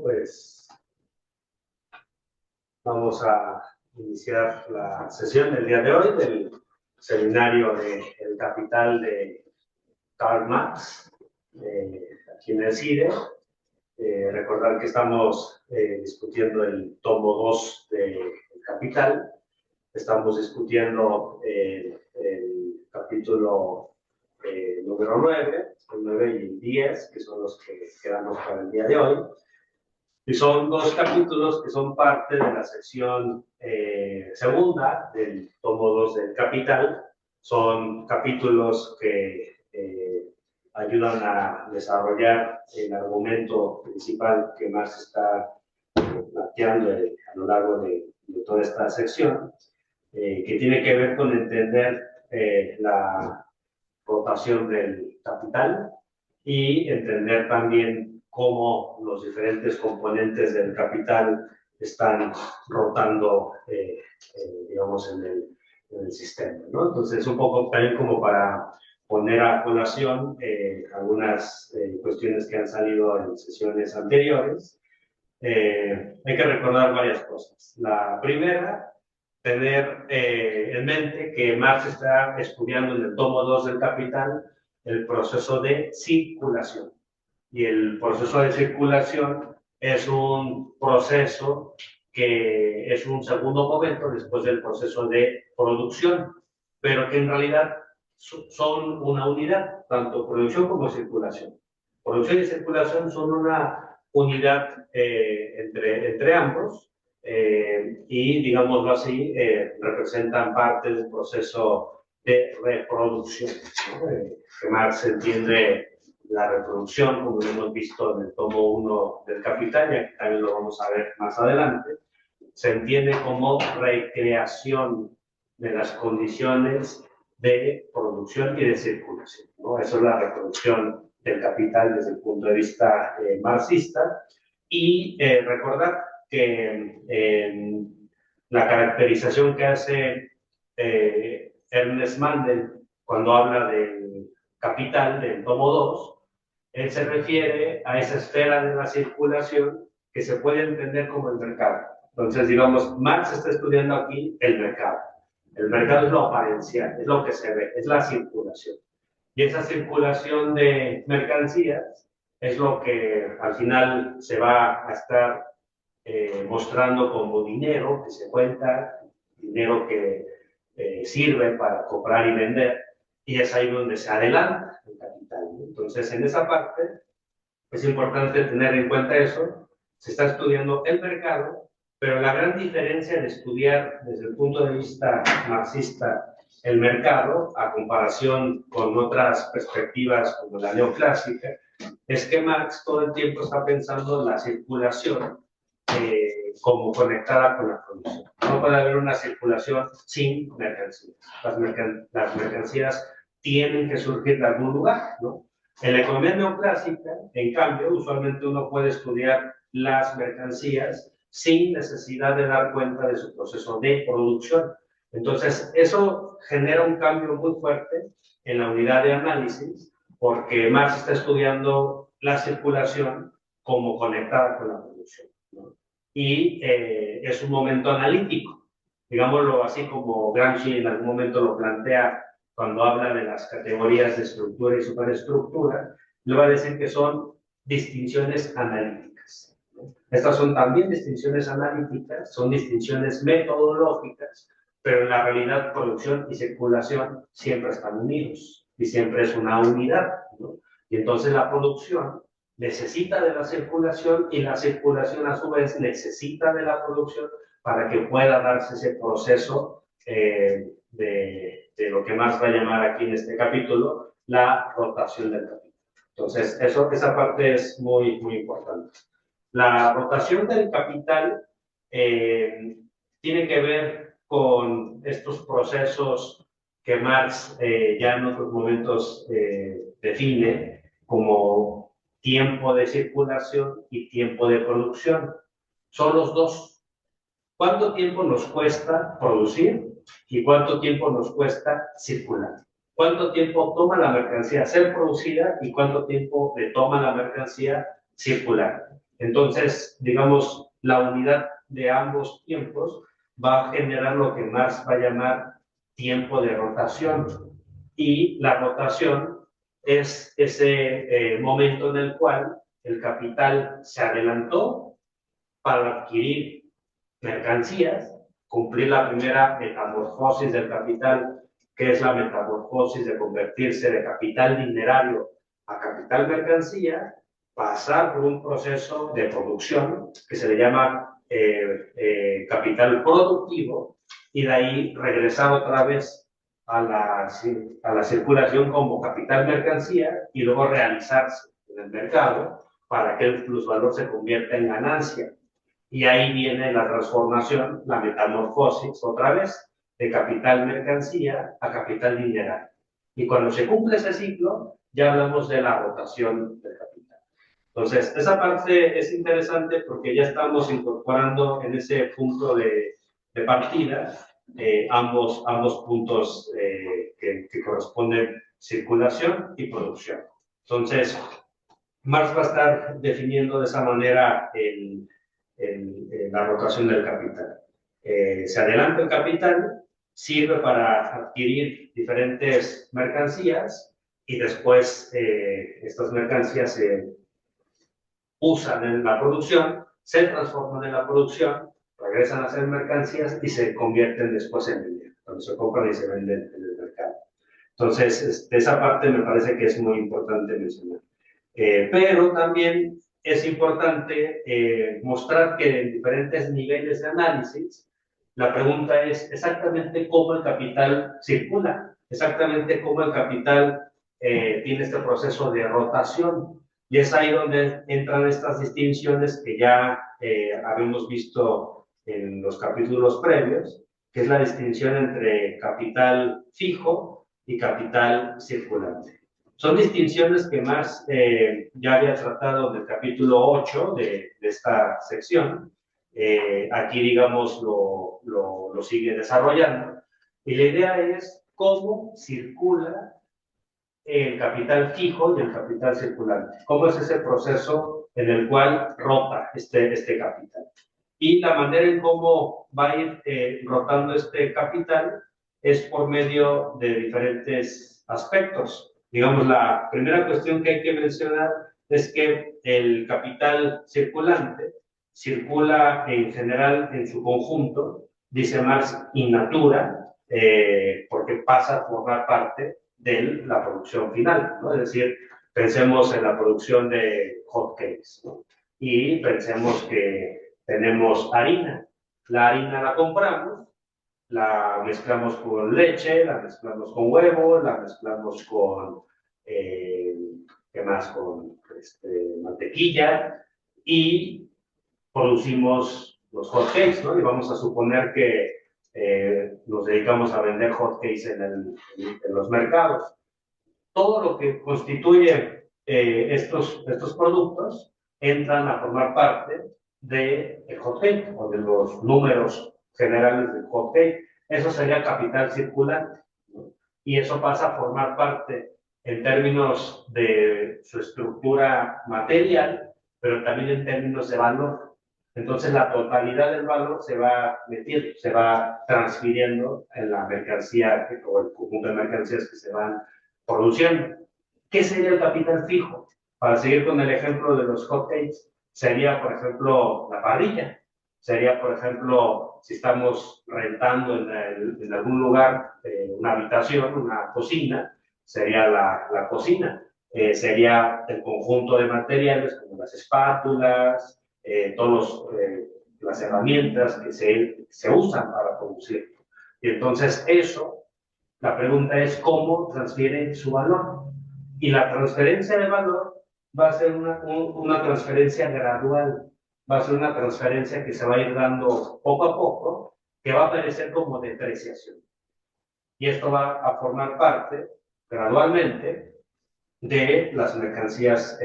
pues vamos a iniciar la sesión del día de hoy del seminario de El Capital de Karl Marx, aquí en el CIDE. Recordar que estamos discutiendo el tomo 2 de El Capital. Estamos discutiendo el capítulo número 9, el 9 y el 10, que son los que quedamos para el día de hoy. Y son dos capítulos que son parte de la sección segunda del tomo 2 del Capital. Son capítulos que ayudan a desarrollar el argumento principal que Marx está planteando a lo largo de toda esta sección, que tiene que ver con entender la rotación del capital y entender también cómo los diferentes componentes del capital están rotando, digamos, en el sistema, ¿no? Entonces, un poco también como para poner a colación algunas cuestiones que han salido en sesiones anteriores. Hay que recordar varias cosas. La primera, tener en mente que Marx está estudiando en el tomo 2 del Capital el proceso de circulación. Y el proceso de circulación es un proceso que es un segundo momento después del proceso de producción, pero que en realidad son una unidad, tanto producción como circulación. Producción y circulación son una unidad entre ambos, y, digámoslo así, representan parte del proceso de reproducción, ¿no? Que Marx entiende la reproducción, como lo hemos visto en el tomo 1 del Capital, y aquí también lo vamos a ver más adelante, se entiende como recreación de las condiciones de producción y de circulación, ¿no? Eso es la reproducción del capital desde el punto de vista marxista. Y recordar que la caracterización que hace Ernest Mandel cuando habla del capital, del tomo 2, él se refiere a esa esfera de la circulación que se puede entender como el mercado. Entonces, digamos, Marx está estudiando aquí el mercado. El mercado es lo apariencial, es lo que se ve, es la circulación. Y esa circulación de mercancías es lo que al final se va a estar mostrando como dinero que se cuenta, dinero que sirve para comprar y vender, y es ahí donde se adelanta el capital. Entonces, en esa parte es importante tener en cuenta eso. Se está estudiando el mercado, pero la gran diferencia de estudiar desde el punto de vista marxista el mercado, a comparación con otras perspectivas como la neoclásica, es que Marx todo el tiempo está pensando en la circulación como conectada con la producción. No puede haber una circulación sin mercancías. Las mercancías tienen que surgir de algún lugar, ¿no? En la economía neoclásica, en cambio, usualmente uno puede estudiar las mercancías sin necesidad de dar cuenta de su proceso de producción. Entonces, eso genera un cambio muy fuerte en la unidad de análisis, porque Marx está estudiando la circulación como conectada con la producción, ¿no? Y es un momento analítico, digámoslo así, como Gramsci en algún momento lo plantea cuando habla de las categorías de estructura y superestructura, le va a decir que son distinciones analíticas. Estas son también distinciones analíticas, son distinciones metodológicas, pero en la realidad producción y circulación siempre están unidos y siempre es una unidad, ¿no? Y entonces la producción necesita de la circulación y la circulación a su vez necesita de la producción para que pueda darse ese proceso de lo que Marx va a llamar aquí en este capítulo la rotación del capital. Entonces, esa parte es muy, muy importante. La rotación del capital tiene que ver con estos procesos que Marx ya en otros momentos define como tiempo de circulación y tiempo de producción. Son los dos. ¿Cuánto tiempo nos cuesta producir y cuánto tiempo nos cuesta circular? ¿Cuánto tiempo toma la mercancía ser producida y cuánto tiempo le toma la mercancía circular? Entonces, digamos, la unidad de ambos tiempos va a generar lo que Marx va a llamar tiempo de rotación. Y la rotación es ese momento en el cual el capital se adelantó para adquirir mercancías, cumplir la primera metamorfosis del capital, que es la metamorfosis de convertirse de capital dinerario a capital mercancía, pasar por un proceso de producción que se le llama capital productivo, y de ahí regresar otra vez a la circulación como capital mercancía y luego realizarse en el mercado para que el plusvalor se convierta en ganancia. Y ahí viene la transformación, la metamorfosis, otra vez, de capital mercancía a capital dinerario. Y cuando se cumple ese ciclo, ya hablamos de la rotación del capital. Entonces, esa parte es interesante porque ya estamos incorporando en ese punto de partida ambos puntos que corresponden circulación y producción. Entonces, Marx va a estar definiendo de esa manera la rotación del capital. Se adelanta el capital, sirve para adquirir diferentes mercancías y después estas mercancías se usan en la producción, se transforman en la producción, regresan a ser mercancías y se convierten después en dinero, cuando se compran y se venden en el mercado. Entonces, esa parte me parece que es muy importante mencionar. Pero también es importante mostrar que en diferentes niveles de análisis, la pregunta es exactamente cómo el capital circula, exactamente cómo el capital tiene este proceso de rotación. Y es ahí donde entran estas distinciones que ya habíamos visto en los capítulos previos, que es la distinción entre capital fijo y capital circulante. Son distinciones que Marx ya había tratado en el capítulo 8 de esta sección. Aquí, digamos, lo sigue desarrollando. Y la idea es cómo circula el capital fijo y el capital circulante. ¿Cómo es ese proceso en el cual rota este capital? Y la manera en cómo va a ir rotando este capital es por medio de diferentes aspectos. Digamos, la primera cuestión que hay que mencionar es que el capital circulante circula en general en su conjunto, dice Marx, in natura, porque pasa a formar parte de la producción final, ¿no? Es decir, pensemos en la producción de hot cakes, ¿no? Y pensemos que tenemos harina. La harina la compramos, la mezclamos con leche, la mezclamos con huevo, la mezclamos con, ¿qué más? Con mantequilla y producimos los hotcakes, ¿no? Y vamos a suponer que nos dedicamos a vender hotcakes en los mercados. Todo lo que constituye estos productos entran a formar parte del hotcake o de los números generales del hotcake. Eso sería capital circulante, ¿no? Y eso pasa a formar parte en términos de su estructura material, pero también en términos de valor. Entonces la totalidad del valor se va metiendo, se va transfiriendo en la mercancía o el conjunto de mercancías que se van produciendo. ¿Qué sería el capital fijo? Para seguir con el ejemplo de los hotcakes, sería, por ejemplo, la parrilla. Sería, por ejemplo, si estamos rentando en algún lugar una habitación, una cocina, sería la cocina. Sería el conjunto de materiales como las espátulas, todas las herramientas que se usan para producir. Y entonces eso, la pregunta es cómo transfiere su valor. Y la transferencia de valor va a ser una transferencia gradual, va a ser una transferencia que se va a ir dando poco a poco, que va a aparecer como depreciación. Y esto va a formar parte, gradualmente, de las mercancías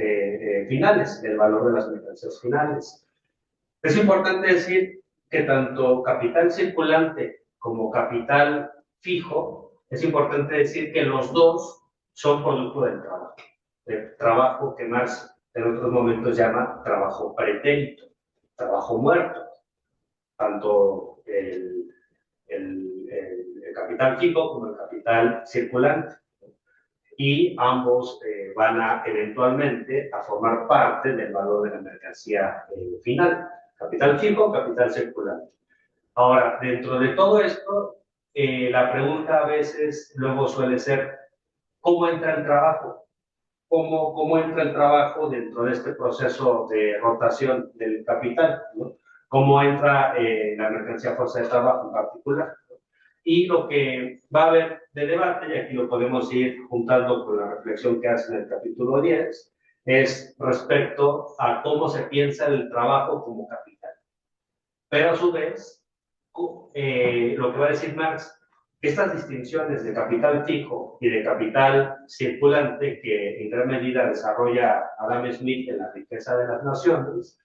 finales, del valor de las mercancías finales. Es importante decir que tanto capital circulante como capital fijo, es importante decir que los dos son producto del trabajo que Marx en otros momentos llama trabajo pretérito, trabajo muerto, tanto el capital fijo como el capital circulante. Y ambos van a eventualmente a formar parte del valor de la mercancía final. Capital fijo, capital circulante. Ahora, dentro de todo esto, la pregunta a veces luego suele ser, ¿cómo entra el trabajo? ¿Cómo entra el trabajo dentro de este proceso de rotación del capital, ¿no? ¿Cómo entra la mercancía fuerza de trabajo en particular? Y lo que va a haber de debate, y aquí lo podemos ir juntando con la reflexión que hace en el capítulo 10, es respecto a cómo se piensa el trabajo como capital. Pero a su vez, lo que va a decir Marx, estas distinciones de capital fijo y de capital circulante que en gran medida desarrolla Adam Smith en La riqueza de las naciones,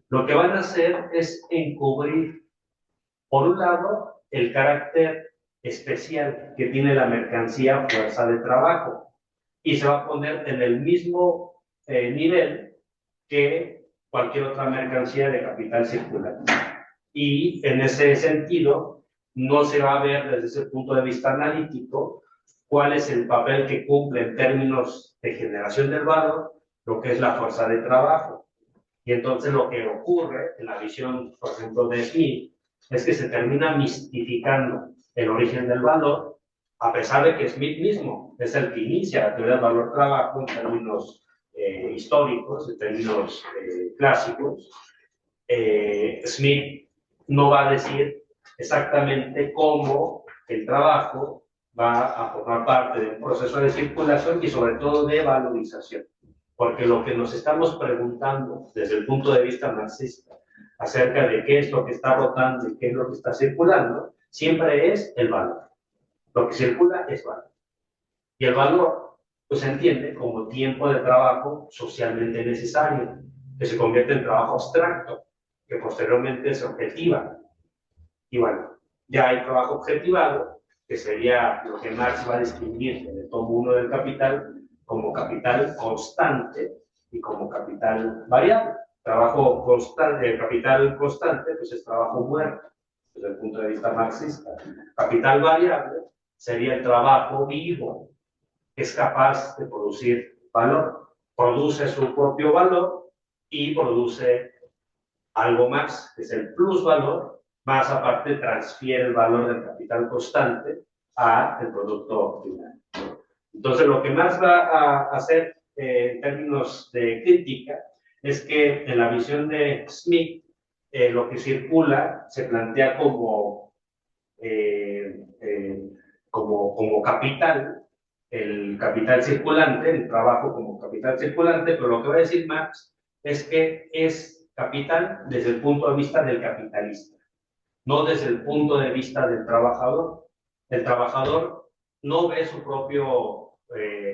lo que van a hacer es encubrir, por un lado, el carácter especial que tiene la mercancía fuerza de trabajo y se va a poner en el mismo nivel que cualquier otra mercancía de capital circulante. Y en ese sentido, no se va a ver desde ese punto de vista analítico cuál es el papel que cumple en términos de generación del valor lo que es la fuerza de trabajo. Y entonces lo que ocurre en la visión, por ejemplo, de Smith, es que se termina mistificando el origen del valor, a pesar de que Smith mismo es el que inicia la teoría del valor-trabajo en términos históricos, en términos clásicos. Smith no va a decir exactamente cómo el trabajo va a formar parte de un proceso de circulación y sobre todo de valorización. Porque lo que nos estamos preguntando desde el punto de vista marxista acerca de qué es lo que está rotando y qué es lo que está circulando, siempre es el valor. Lo que circula es valor. Y el valor pues, se entiende como tiempo de trabajo socialmente necesario, que se convierte en trabajo abstracto, que posteriormente se objetiva. Y bueno, ya hay trabajo objetivado, que sería lo que Marx va a distinguir en el tomo 1 del Capital como capital constante y como capital variable. Trabajo constante, capital constante, pues es trabajo muerto, desde el punto de vista marxista. Capital variable sería el trabajo vivo, que es capaz de producir valor. Produce su propio valor y produce algo más, que es el plusvalor, más aparte transfiere el valor del capital constante al producto final. Entonces, lo que más va a hacer en términos de crítica es que en la visión de Smith, lo que circula se plantea como capital, el capital circulante, el trabajo como capital circulante, pero lo que va a decir Marx es que es capital desde el punto de vista del capitalista, no desde el punto de vista del trabajador. El trabajador no ve su propia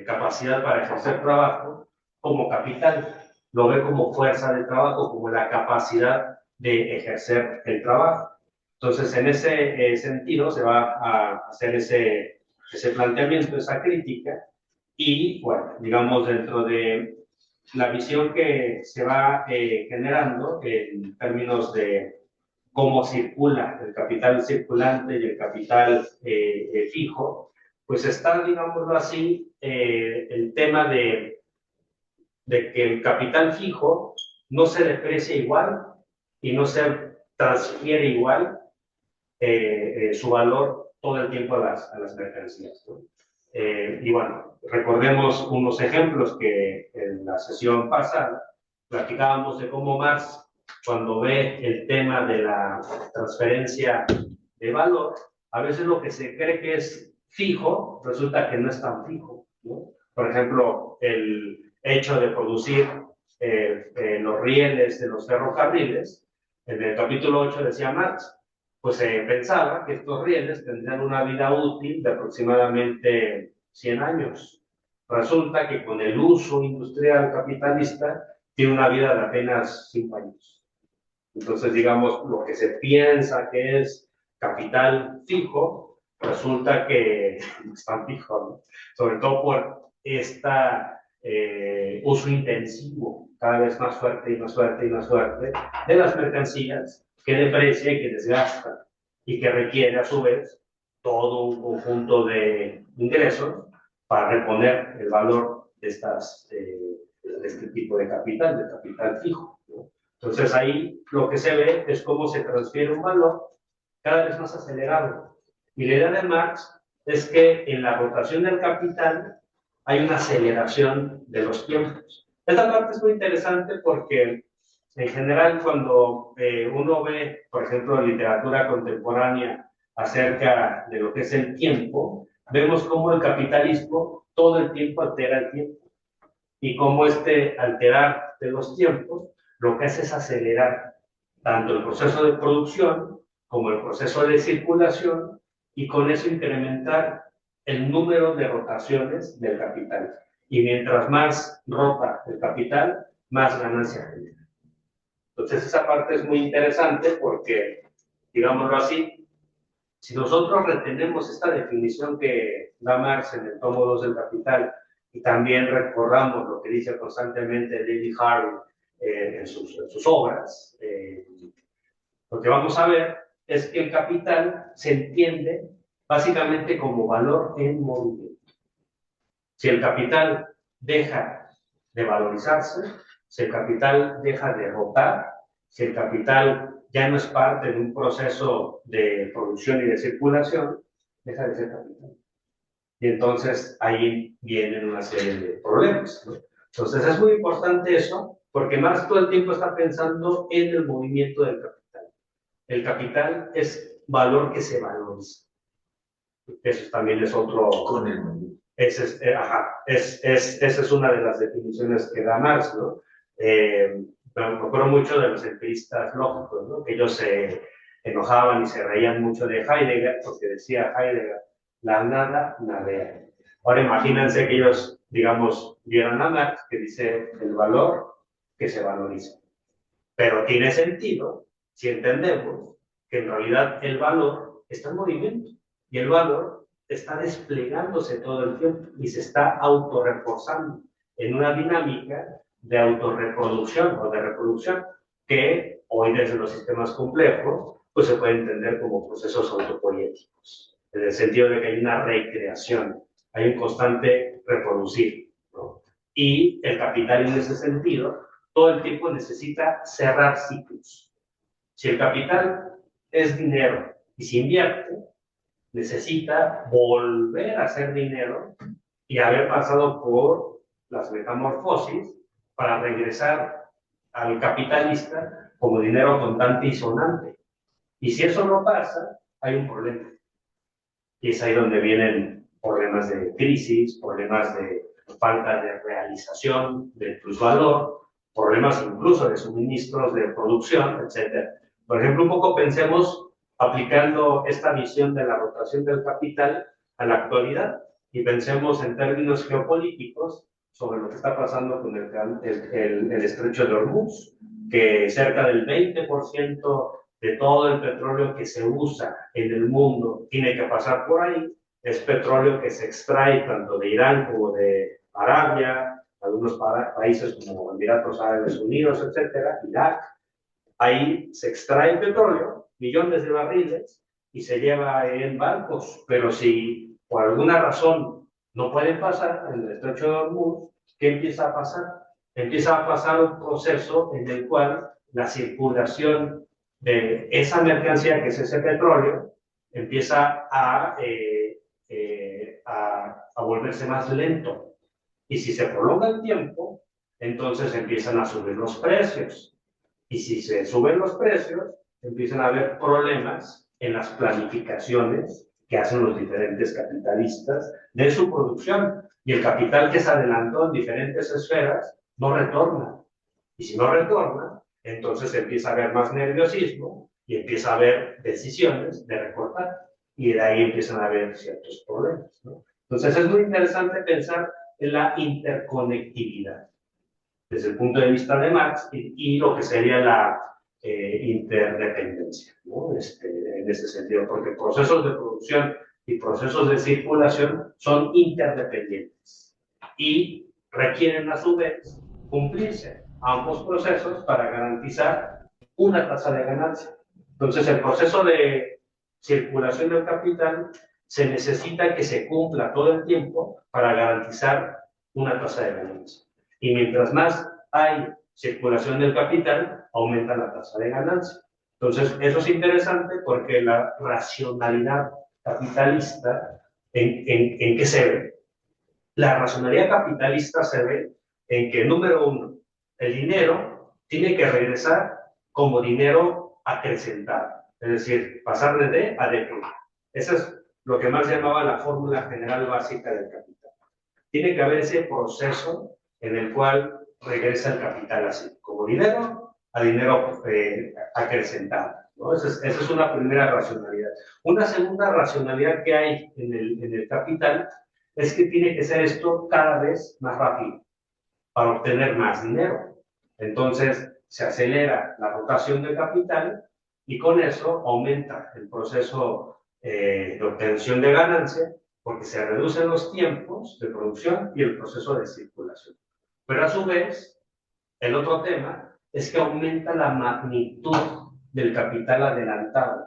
capacidad para ejercer trabajo como capital, lo ve como fuerza de trabajo, como la capacidad de ejercer el trabajo. Entonces, en ese sentido, se va a hacer ese planteamiento, esa crítica, y, bueno, digamos, dentro de la visión que se va generando en términos de cómo circula el capital circulante y el capital fijo, pues está, digámoslo así, el tema de que el capital fijo no se deprecia igual y no se transfiere igual su valor todo el tiempo a las mercancías, ¿no? Y bueno, recordemos unos ejemplos que en la sesión pasada platicábamos de cómo Marx, cuando ve el tema de la transferencia de valor, a veces lo que se cree que es fijo, resulta que no es tan fijo, ¿no? Por ejemplo, el hecho de producir los rieles de los ferrocarriles, en el capítulo 8 decía Marx, pues se pensaba que estos rieles tendrían una vida útil de aproximadamente 100 años. Resulta que con el uso industrial capitalista tiene una vida de apenas 5 años. Entonces, digamos, lo que se piensa que es capital fijo, resulta que no es tan fijo, ¿no? Sobre todo por esta uso intensivo, cada vez más fuerte y más fuerte y más fuerte, de las mercancías que deprecia y que desgasta y que requiere a su vez todo un conjunto de ingresos para reponer el valor de, de este tipo de capital fijo, ¿no? Entonces ahí lo que se ve es cómo se transfiere un valor cada vez más acelerado. Y la idea de Marx es que en la rotación del capital hay una aceleración de los tiempos. Esta parte es muy interesante porque en general cuando uno ve, por ejemplo, literatura contemporánea acerca de lo que es el tiempo, vemos cómo el capitalismo todo el tiempo altera el tiempo y cómo este alterar de los tiempos lo que hace es acelerar tanto el proceso de producción como el proceso de circulación y con eso incrementar el número de rotaciones del capital. Y mientras más rota el capital, más ganancia genera. Entonces esa parte es muy interesante porque, digámoslo así, si nosotros retenemos esta definición que da Marx en el tomo 2 del Capital y también recordamos lo que dice constantemente David Harvey en sus obras, lo que vamos a ver es que el capital se entiende básicamente como valor en movimiento. Si el capital deja de valorizarse, si el capital deja de rotar, si el capital ya no es parte de un proceso de producción y de circulación, deja de ser capital. Y entonces ahí vienen una serie de problemas, ¿no? Entonces es muy importante eso, porque Marx todo el tiempo está pensando en el movimiento del capital. El capital es valor que se valoriza. Eso también es otro... Con el movimiento. Esa es una de las definiciones que da Marx, ¿no? Me acuerdo mucho de los empiristas lógicos, ¿no? Que ellos se enojaban y se reían mucho de Heidegger, porque decía Heidegger, la nada nadea. Ahora imagínense que ellos, digamos, vieran a Marx que dice el valor que se valoriza. Pero tiene sentido si entendemos que en realidad el valor está en movimiento y el valor está desplegándose todo el tiempo y se está autorreforzando en una dinámica de autorreproducción o de reproducción que hoy desde los sistemas complejos pues se puede entender como procesos autopoéticos, en el sentido de que hay una recreación, hay un constante reproducir, ¿no? Y el capital en ese sentido todo el tiempo necesita cerrar ciclos. Si el capital es dinero y se invierte, necesita volver a hacer dinero y haber pasado por las metamorfosis para regresar al capitalista como dinero contante y sonante. Y si eso no pasa, hay un problema. Y es ahí donde vienen problemas de crisis, problemas de falta de realización del plusvalor, problemas incluso de suministros de producción, etc. Por ejemplo, un poco pensemos aplicando esta visión de la rotación del capital a la actualidad y pensemos en términos geopolíticos sobre lo que está pasando con el estrecho de Hormuz, que cerca del 20% de todo el petróleo que se usa en el mundo tiene que pasar por ahí. Es petróleo que se extrae tanto de Irán como de Arabia, algunos países como Emiratos Árabes Unidos, etcétera, Irak. Ahí se extrae el petróleo, millones de barriles, y se lleva en barcos. Pero si por alguna razón no pueden pasar en el estrecho de Hormuz, ¿qué empieza a pasar? Empieza a pasar un proceso en el cual la circulación de esa mercancía, que es ese petróleo, empieza a volverse más lento. Y si se prolonga el tiempo, entonces empiezan a subir los precios. Y si se suben los precios, empiezan a haber problemas en las planificaciones que hacen los diferentes capitalistas de su producción. Y el capital que se adelantó en diferentes esferas no retorna. Y si no retorna, entonces empieza a haber más nerviosismo y empieza a haber decisiones de recortar. Y de ahí empiezan a haber ciertos problemas, ¿no? Entonces es muy interesante pensar en la interconectividad desde el punto de vista de Marx y lo que sería la interdependencia, ¿no? En ese sentido, porque procesos de producción y procesos de circulación son interdependientes y requieren a su vez cumplirse ambos procesos para garantizar una tasa de ganancia. Entonces, el proceso de circulación del capital se necesita que se cumpla todo el tiempo para garantizar una tasa de ganancia. Y mientras más hay circulación del capital, aumenta la tasa de ganancia. Entonces, eso es interesante porque la racionalidad capitalista, ¿en qué se ve? La racionalidad capitalista se ve en que, número uno, el dinero tiene que regresar como dinero acrecentado, es decir, pasar de D a D+. Eso es lo que más llamaba la fórmula general básica del capital. Tiene que haber ese proceso en el cual regresa el capital así, como dinero a dinero acrecentado, ¿no? Esa es una primera racionalidad. Una segunda racionalidad que hay en el capital es que tiene que ser esto cada vez más rápido para obtener más dinero. Entonces, se acelera la rotación del capital y con eso aumenta el proceso de obtención de ganancia porque se reducen los tiempos de producción y el proceso de circulación. Pero a su vez, el otro tema es que aumenta la magnitud del capital adelantado.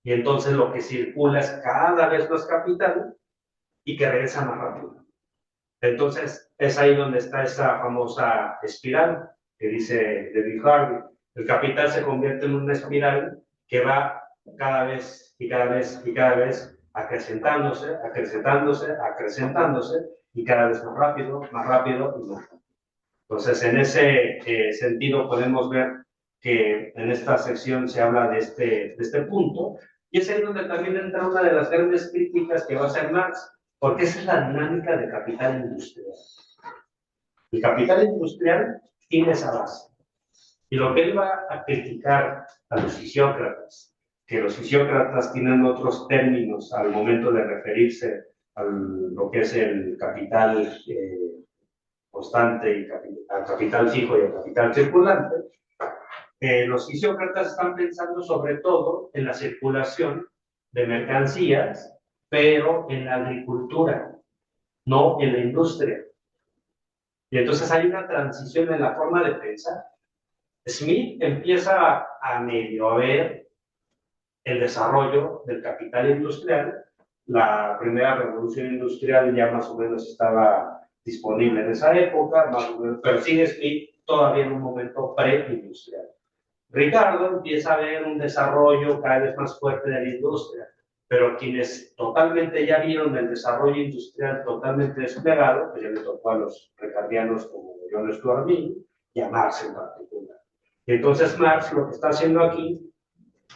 Y entonces lo que circula es cada vez más capital y que regresa más rápido. Entonces, es ahí donde está esa famosa espiral que dice David Harvey. El capital se convierte en una espiral que va cada vez y cada vez y cada vez acrecentándose, acrecentándose, acrecentándose y cada vez más rápido y más rápido. Entonces, en ese sentido podemos ver que en esta sección se habla de este punto y es ahí donde también entra una de las grandes críticas que va a hacer Marx, porque esa es la dinámica del capital industrial. El capital industrial tiene esa base. Y lo que él va a criticar a los fisiócratas, que los fisiócratas tienen otros términos al momento de referirse a lo que es el capital constante y al capital fijo y al capital circulante, los fisiócratas están pensando sobre todo en la circulación de mercancías, pero en la agricultura, no en la industria. Y entonces hay una transición en la forma de pensar. Smith empieza a medio a ver el desarrollo del capital industrial. La primera revolución industrial ya más o menos estaba disponible en esa época, más o menos, pero sigue Smith todavía en un momento preindustrial. Ricardo empieza a ver un desarrollo cada vez más fuerte de la industria, pero quienes totalmente ya vieron el desarrollo industrial totalmente desplegado, pues ya le tocó a los ricardianos como John Stuart Mill y a Marx en particular. Y entonces Marx lo que está haciendo aquí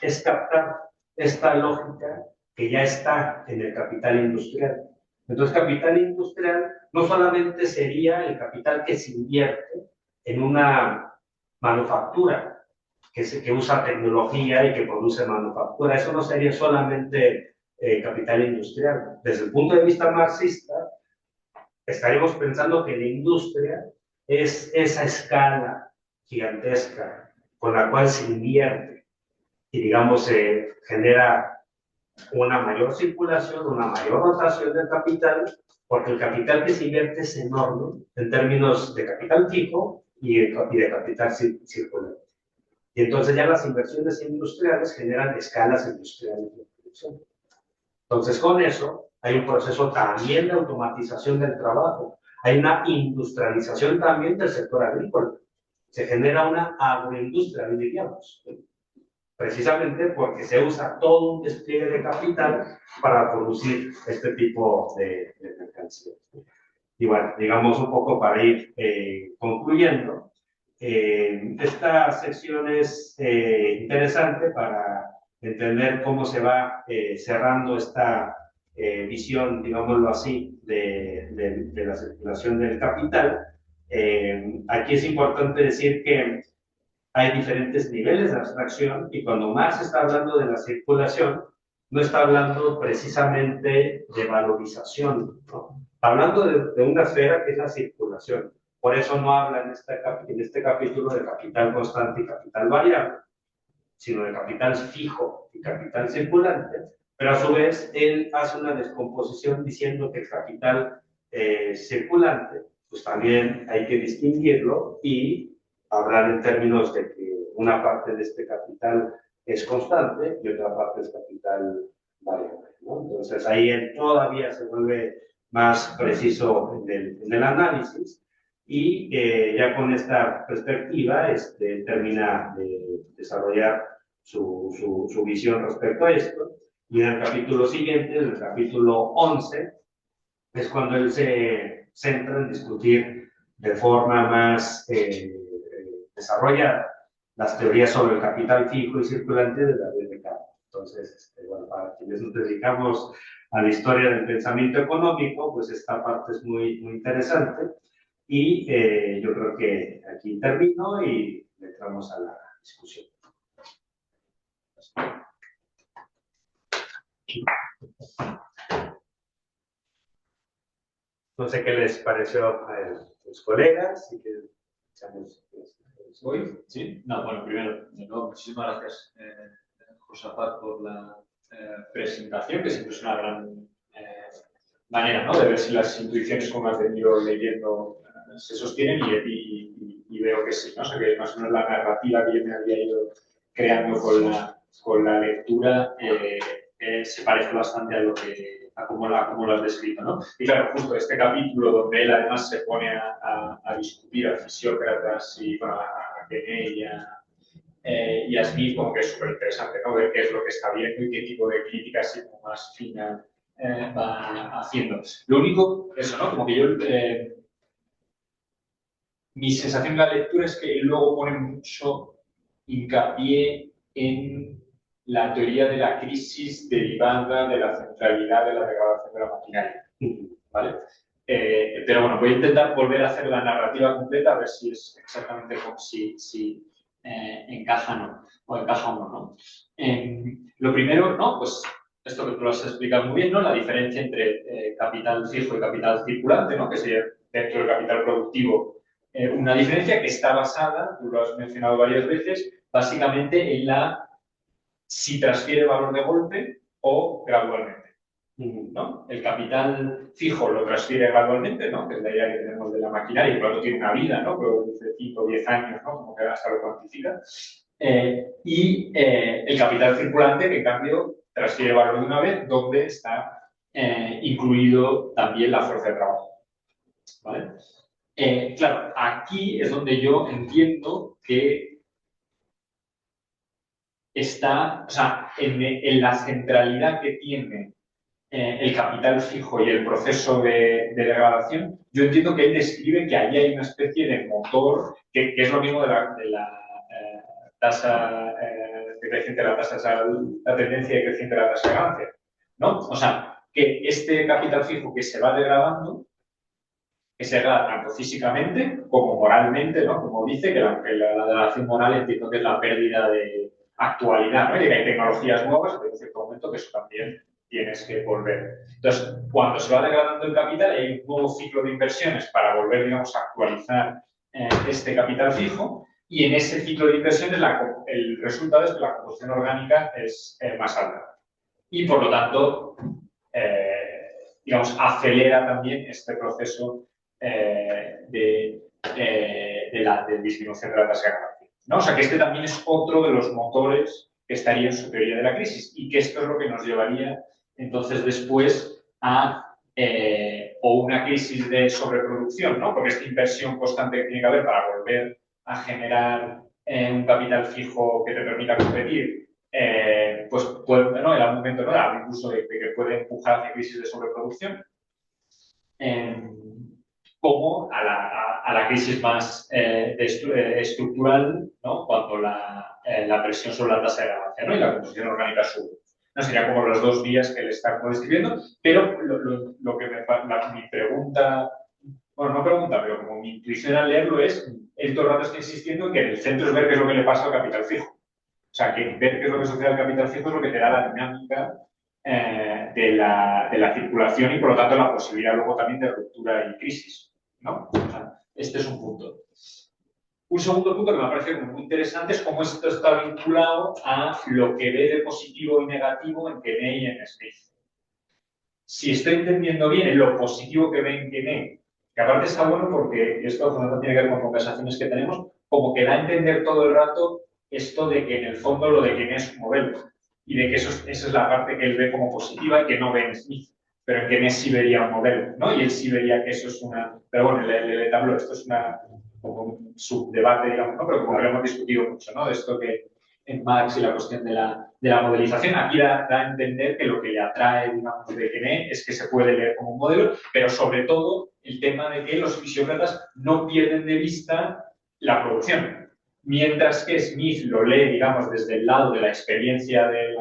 es captar esta lógica que ya está en el capital industrial. Entonces, capital industrial no solamente sería el capital que se invierte en una manufactura, que usa tecnología y que produce manufactura. Eso no sería solamente capital industrial. Desde el punto de vista marxista, estaríamos pensando que la industria es esa escala gigantesca con la cual se invierte y, digamos, se genera una mayor circulación, una mayor rotación del capital, porque el capital que se invierte es enorme en términos de capital fijo y de capital circulante. Y entonces ya las inversiones industriales generan escalas industriales de producción. Entonces con eso hay un proceso también de automatización del trabajo. Hay una industrialización también del sector agrícola. Se genera una agroindustria, diríamos, precisamente porque se usa todo un despliegue de capital para producir este tipo de mercancías. Y bueno, digamos un poco para ir concluyendo, esta sección es interesante para entender cómo se va cerrando esta visión, digámoslo así, de la circulación del capital. Aquí es importante decir que hay diferentes niveles de abstracción y cuando Marx está hablando de la circulación, no está hablando precisamente de valorización, ¿no? Está hablando de una esfera que es la circulación. Por eso no habla en este capítulo de capital constante y capital variable, sino de capital fijo y capital circulante, pero a su vez él hace una descomposición diciendo que el capital circulante pues también hay que distinguirlo y hablar en términos de que una parte de este capital es constante y otra parte es capital variable, ¿no? Entonces ahí todavía se vuelve más preciso en el análisis y ya con esta perspectiva termina de desarrollar su visión respecto a esto. Y en el capítulo siguiente, en el capítulo 11, es cuando él se centra en discutir de forma más desarrollada las teorías sobre el capital fijo y circulante de David Ricardo. Entonces, bueno, para quienes nos dedicamos a la historia del pensamiento económico, pues esta parte es muy, muy interesante y yo creo que aquí termino y entramos a la discusión. No sé qué les pareció a los colegas y que ¿Voy? ¿Sí? No, bueno, primero, muchísimas gracias, Josafat, por la presentación, que siempre es una gran manera, ¿no?, de ver si las intuiciones, como has venido leyendo, se sostienen y veo que sí, ¿no? O sea, que más o menos la narrativa que yo me había ido creando con la lectura se parece bastante a cómo lo has descrito, ¿no? Y claro, justo este capítulo donde él además se pone a discutir a fisiócratas y bueno, a Kenney y a Smith, como que es súper interesante, ¿no? Ver qué es lo que está viendo y qué tipo de crítica así como más fina va haciendo. Lo único, eso, ¿no? Como que yo... mi sensación en la lectura es que él luego pone mucho hincapié en la teoría de la crisis derivada de la centralidad de la degradación de la maquinaria, ¿vale? Pero bueno, voy a intentar volver a hacer la narrativa completa a ver si es exactamente como si encaja o no. Lo primero, ¿no? Pues esto que tú lo has explicado muy bien, ¿no? La diferencia entre capital fijo y capital circulante, ¿no? Que sería dentro del capital productivo una diferencia que está basada, tú lo has mencionado varias veces, básicamente en si transfiere valor de golpe o gradualmente, ¿no? El capital fijo lo transfiere gradualmente, ¿no? Que es la idea que tenemos de la maquinaria, y por lo tanto tiene una vida, ¿no? Pero dice 5 o 10 años, ¿no? Como que hasta lo cuantifica. Y el capital circulante, que en cambio transfiere valor de una vez, donde está incluido también la fuerza de trabajo, ¿vale? Claro, aquí es donde yo entiendo que está, o sea, en la centralidad que tiene el capital fijo y el proceso de degradación, yo entiendo que él describe que ahí hay una especie de motor, que es lo mismo de la tasa decreciente, la tendencia creciente de la tasa de ganancia, ¿no? O sea, que este capital fijo que se va degradando, que se degrada tanto físicamente como moralmente, ¿no? Como dice, que la degradación moral entiendo que es la pérdida de actualidad, ¿no? Y de que hay tecnologías nuevas, en cierto momento que eso también tienes que volver. Entonces, cuando se va degradando el capital, hay un nuevo ciclo de inversiones para volver, digamos, a actualizar este capital fijo, y en ese ciclo de inversiones el resultado es que la composición orgánica es más alta. Y, por lo tanto, digamos, acelera también este proceso de disminución de la tasa de ganancia, ¿no? O sea, que este también es otro de los motores que estaría en su teoría de la crisis, y que esto es lo que nos llevaría entonces después a o una crisis de sobreproducción, ¿no? Porque esta inversión constante que tiene que haber para volver a generar un capital fijo que te permita competir, pues puede, ¿no? En algún momento, ¿no? Habla incluso de que puede empujar hacia crisis de sobreproducción, como a la crisis más estructural, ¿no? Cuando la presión sobre la tasa de ganancia, ¿no? Y la composición orgánica sube. No sería como las dos vías que él está describiendo, pero lo que mi pregunta, bueno, no pregunta, pero como mi intuición al leerlo es, él todo el rato está insistiendo en que en el centro es ver qué es lo que le pasa al capital fijo. O sea, que ver qué es lo que sucede al capital fijo es lo que te da la dinámica de la circulación y, por lo tanto, la posibilidad luego también de ruptura y crisis, ¿no? O sea, este es un punto. Un segundo punto que me parece muy interesante es cómo esto está vinculado a lo que ve de positivo y negativo en Kenney y en Smith. Si estoy entendiendo bien, lo positivo que ve en Kenney, que que aparte está bueno porque, y esto tiene que ver con conversaciones que tenemos, como que da a entender todo el rato esto de que en el fondo lo de quién es un modelo y de que esa es la parte que él ve como positiva y que no ve en Smith, pero en Keynes sí vería un modelo, ¿no? Y él sí vería que eso es una... Pero bueno, le hablo, esto es como un subdebate, digamos, ¿no? Pero como que lo hemos discutido mucho, ¿no? De esto que en Marx y la cuestión de la modelización, aquí da a entender que lo que le atrae, digamos, de Keynes es que se puede leer como un modelo, pero sobre todo el tema de que los fisiócratas no pierden de vista la producción. Mientras que Smith lo lee, digamos, desde el lado de la experiencia de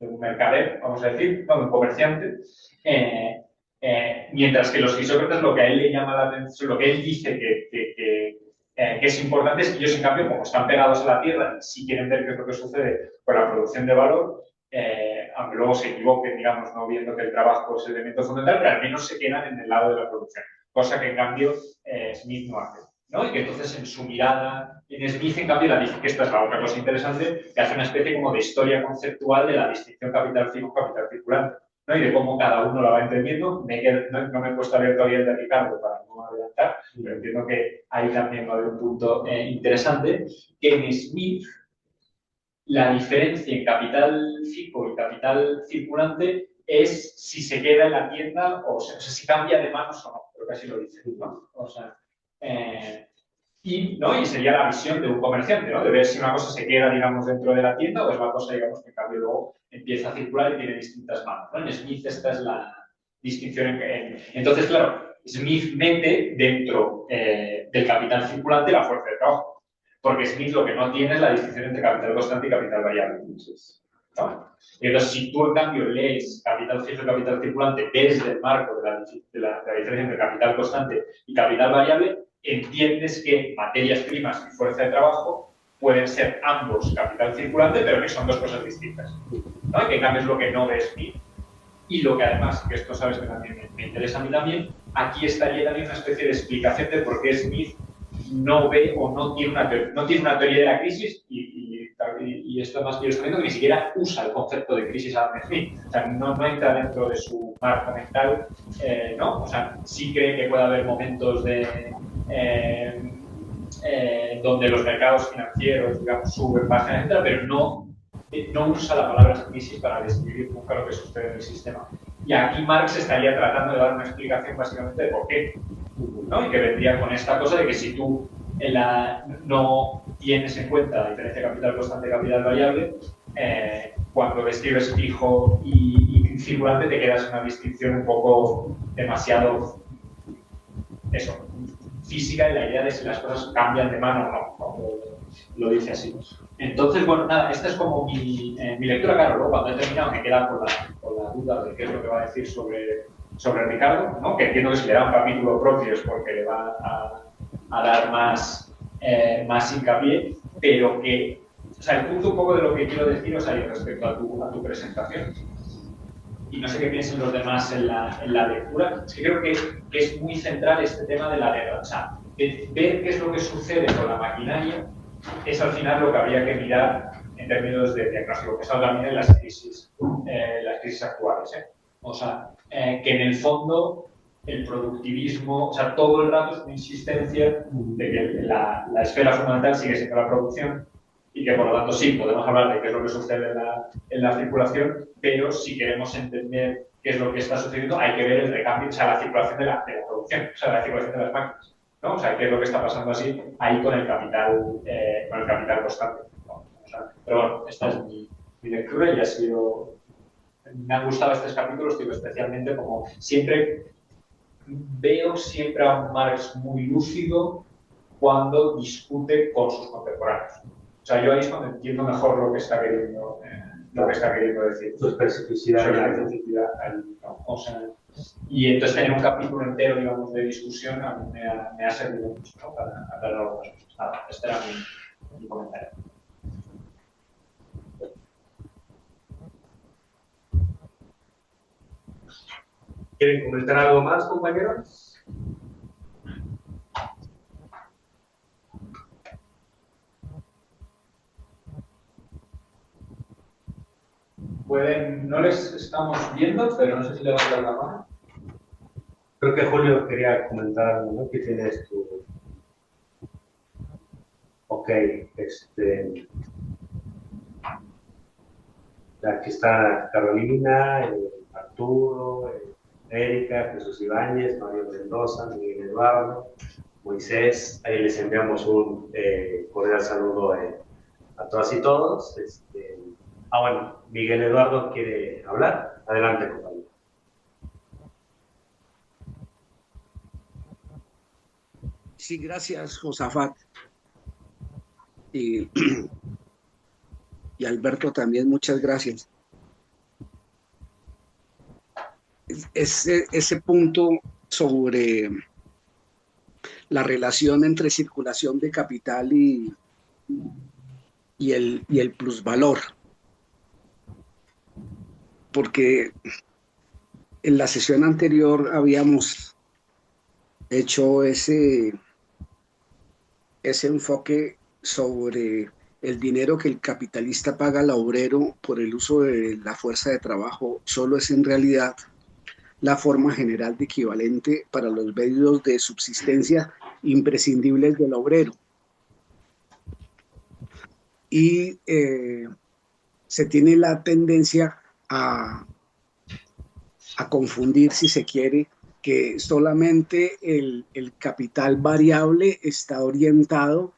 un mercader, vamos a decir, no, de un comerciante, mientras que los fisiócratas lo que a él le llama la atención, lo que él dice que es importante es que ellos, en cambio, como están pegados a la tierra y sí quieren ver qué es lo que sucede con la producción de valor, aunque luego se equivoquen, digamos, no viendo que el trabajo es el elemento fundamental, pero al menos se quedan en el lado de la producción, cosa que en cambio Smith no hace. ¿No? Y que entonces en su mirada, en Smith, en cambio, que esta es la otra cosa interesante, que hace una especie como de historia conceptual de la distinción capital fijo, capital circulante, ¿no? Y de cómo cada uno la va entendiendo. No me he puesto a leer todavía el de Ricardo para no adelantar, pero entiendo que ahí también va a haber un punto interesante, que en Smith la diferencia en capital fijo y capital circulante es si se queda en la tienda o sea, si cambia de manos o no, creo que así lo dice, ¿no? O sea, y sería la visión de un comerciante, ¿no? De ver si una cosa se queda, digamos, dentro de la tienda o es una cosa, digamos, que en cambio luego empieza a circular y tiene distintas manos, ¿no? En Smith esta es la distinción. Entonces, claro, Smith mete dentro del capital circulante la fuerza de trabajo, porque Smith lo que no tiene es la distinción entre capital constante y capital variable. ¿No? Y entonces, si tú en cambio lees capital fijo y capital circulante desde el marco de la diferencia entre capital constante y capital variable, entiendes que materias primas y fuerza de trabajo pueden ser ambos capital circulante, pero que son dos cosas distintas. ¿No? Y que en cambio es lo que no ve Smith. Y lo que además, que esto sabes que también me interesa a mí también, aquí estaría también una especie de explicación de por qué Smith no ve o no tiene una teoría de la crisis y esto más que yo estoy viendo que ni siquiera usa el concepto de crisis Adam Smith. O sea, no entra dentro de su marco mental, ¿no? O sea, sí cree que puede haber momentos donde los mercados financieros, digamos, suben, bajan, etc., pero no usa la palabra crisis para describir nunca lo que sucede en el sistema. Y aquí Marx estaría tratando de dar una explicación básicamente de por qué, ¿no? Y que vendría con esta cosa de que si tú no tienes en cuenta la diferencia capital constante y capital variable, cuando describes fijo y circulante te quedas en una distinción un poco demasiado física en la idea de si las cosas cambian de mano o no, como lo dice así. Entonces, bueno, nada, esta es como mi lectura, claro, luego cuando he terminado me queda con la duda de qué es lo que va a decir sobre Ricardo, ¿no? Que entiendo que si le da un capítulo propio es porque le va a dar más hincapié, pero que, o sea, el punto un poco de lo que quiero deciros ahí respecto a tu presentación, y no sé qué piensen los demás en la lectura, es que creo que es muy central este tema de la guerra, o sea, de ver qué es lo que sucede con la maquinaria es al final lo que habría que mirar en términos de diagnóstico, que está también en las crisis actuales. O sea, que en el fondo el productivismo, o sea, todo el rato es una insistencia de que la esfera fundamental sigue siendo la producción y que por lo tanto sí, podemos hablar de qué es lo que sucede en la circulación, pero si queremos entender qué es lo que está sucediendo, hay que ver el recambio, o sea, la circulación de la producción, o sea, la circulación de las máquinas. ¿No? O sea, qué es lo que está pasando así ahí con el capital constante. ¿No? O sea, pero bueno, esta es mi lectura y ha sido... Me han gustado estos capítulos, digo, especialmente como veo siempre a un Marx muy lúcido cuando discute con sus contemporáneos. O sea, yo ahí es cuando entiendo mejor lo que está queriendo decir. Su especificidad. ¿No? O sea, y entonces tener un capítulo entero, digamos, de discusión a mí me ha servido mucho, ¿no? Para aclarar algunas cosas. Nada, este era mi comentario. ¿Quieren comentar algo más, compañeros? No les estamos viendo, pero no sé si levantan la mano. Creo que Julio quería comentar algo, ¿no? ¿Qué tienes tú? Ok, aquí está Carolina, Arturo, Erika, Jesús Ibáñez, Mario Mendoza, Miguel Eduardo, Moisés. Ahí les enviamos un cordial saludo a todas y todos. Bueno, Miguel Eduardo quiere hablar. Adelante, compañero. Sí, gracias, Josafat. Y, y Alberto también, muchas gracias. Ese punto sobre la relación entre circulación de capital y el plusvalor, porque en la sesión anterior habíamos hecho ese enfoque sobre el dinero que el capitalista paga al obrero por el uso de la fuerza de trabajo, solo es en realidad la forma general de equivalente para los medios de subsistencia imprescindibles del obrero. Y se tiene la tendencia a confundir, si se quiere, que solamente el capital variable está orientado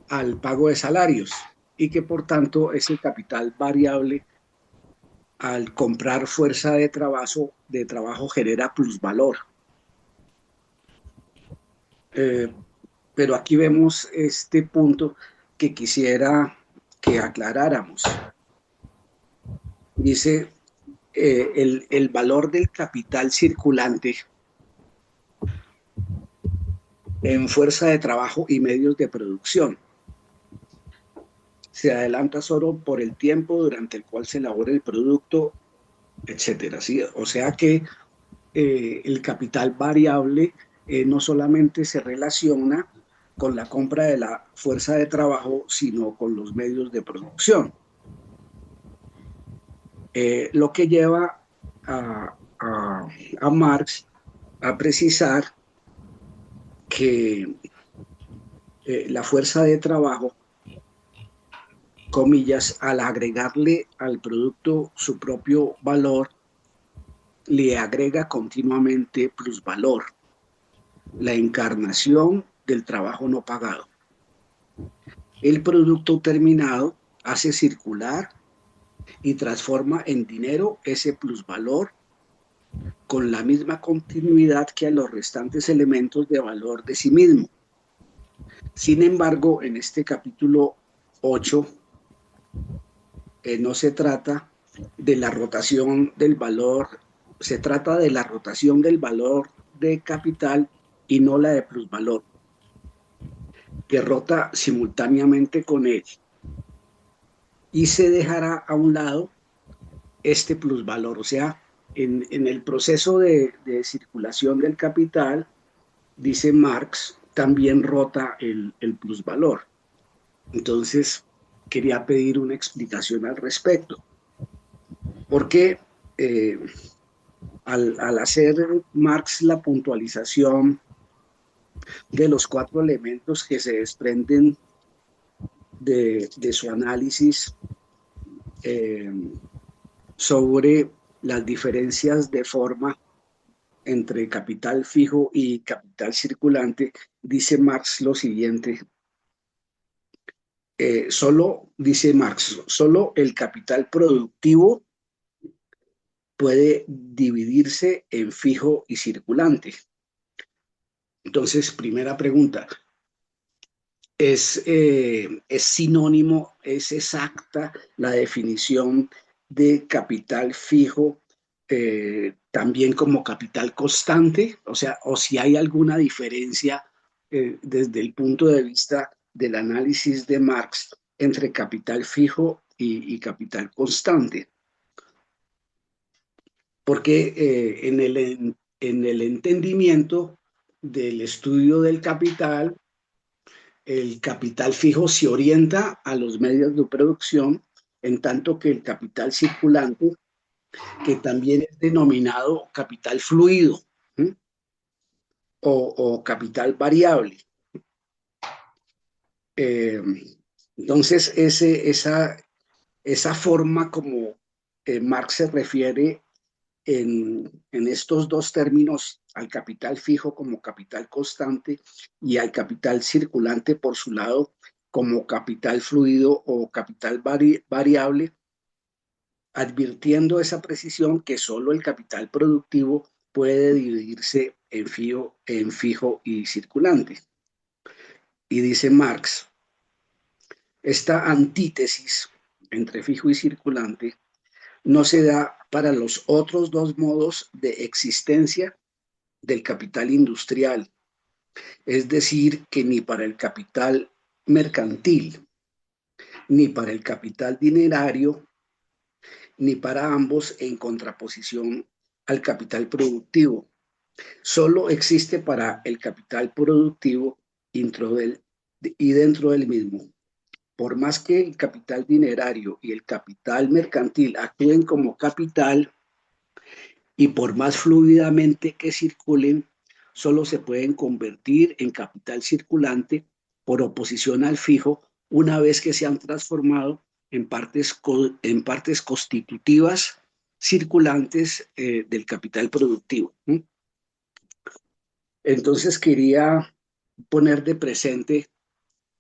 al pago de salarios y que por tanto ese capital variable al comprar fuerza de trabajo genera plusvalor. Pero aquí vemos este punto que quisiera que aclaráramos. Dice el valor del capital circulante en fuerza de trabajo y medios de producción. Se adelanta solo por el tiempo durante el cual se elabora el producto, etcétera, ¿sí? O sea que el capital variable no solamente se relaciona con la compra de la fuerza de trabajo, sino con los medios de producción. Lo que lleva a Marx a precisar que la fuerza de trabajo, comillas, al agregarle al producto su propio valor, le agrega continuamente plusvalor, la encarnación del trabajo no pagado. El producto terminado hace circular y transforma en dinero ese plusvalor con la misma continuidad que a los restantes elementos de valor de sí mismo. Sin embargo, en este capítulo 8 no se trata de la rotación del valor, se trata de la rotación del valor de capital y no la de plusvalor, que rota simultáneamente con él. Y se dejará a un lado este plusvalor, o sea, en el proceso de circulación del capital, dice Marx, también rota el plusvalor. Entonces, quería pedir una explicación al respecto. Porque al hacer Marx la puntualización de los 4 elementos que se desprenden de su análisis sobre las diferencias de forma entre capital fijo y capital circulante, dice Marx lo siguiente. Dice Marx, solo el capital productivo puede dividirse en fijo y circulante. Entonces, primera pregunta, ¿es sinónimo, es exacta la definición de capital fijo también como capital constante? O sea, o si hay alguna diferencia desde el punto de vista del análisis de Marx entre capital fijo y capital constante. Porque en el entendimiento del estudio del capital, el capital fijo se orienta a los medios de producción, en tanto que el capital circulante, que también es denominado capital fluido, ¿sí? o capital variable. Entonces, esa forma como Marx se refiere en estos dos términos, al capital fijo como capital constante y al capital circulante por su lado como capital fluido o capital variable, advirtiendo esa precisión que solo el capital productivo puede dividirse en fijo y circulante. Y dice Marx, esta antítesis entre fijo y circulante no se da para los otros dos modos de existencia del capital industrial, es decir, que ni para el capital mercantil, ni para el capital dinerario, ni para ambos en contraposición al capital productivo. Solo existe para el capital productivo y dentro del mismo. Por más que el capital dinerario y el capital mercantil actúen como capital y por más fluidamente que circulen, solo se pueden convertir en capital circulante por oposición al fijo una vez que se han transformado en partes constitutivas circulantes del capital productivo. Entonces quería poner de presente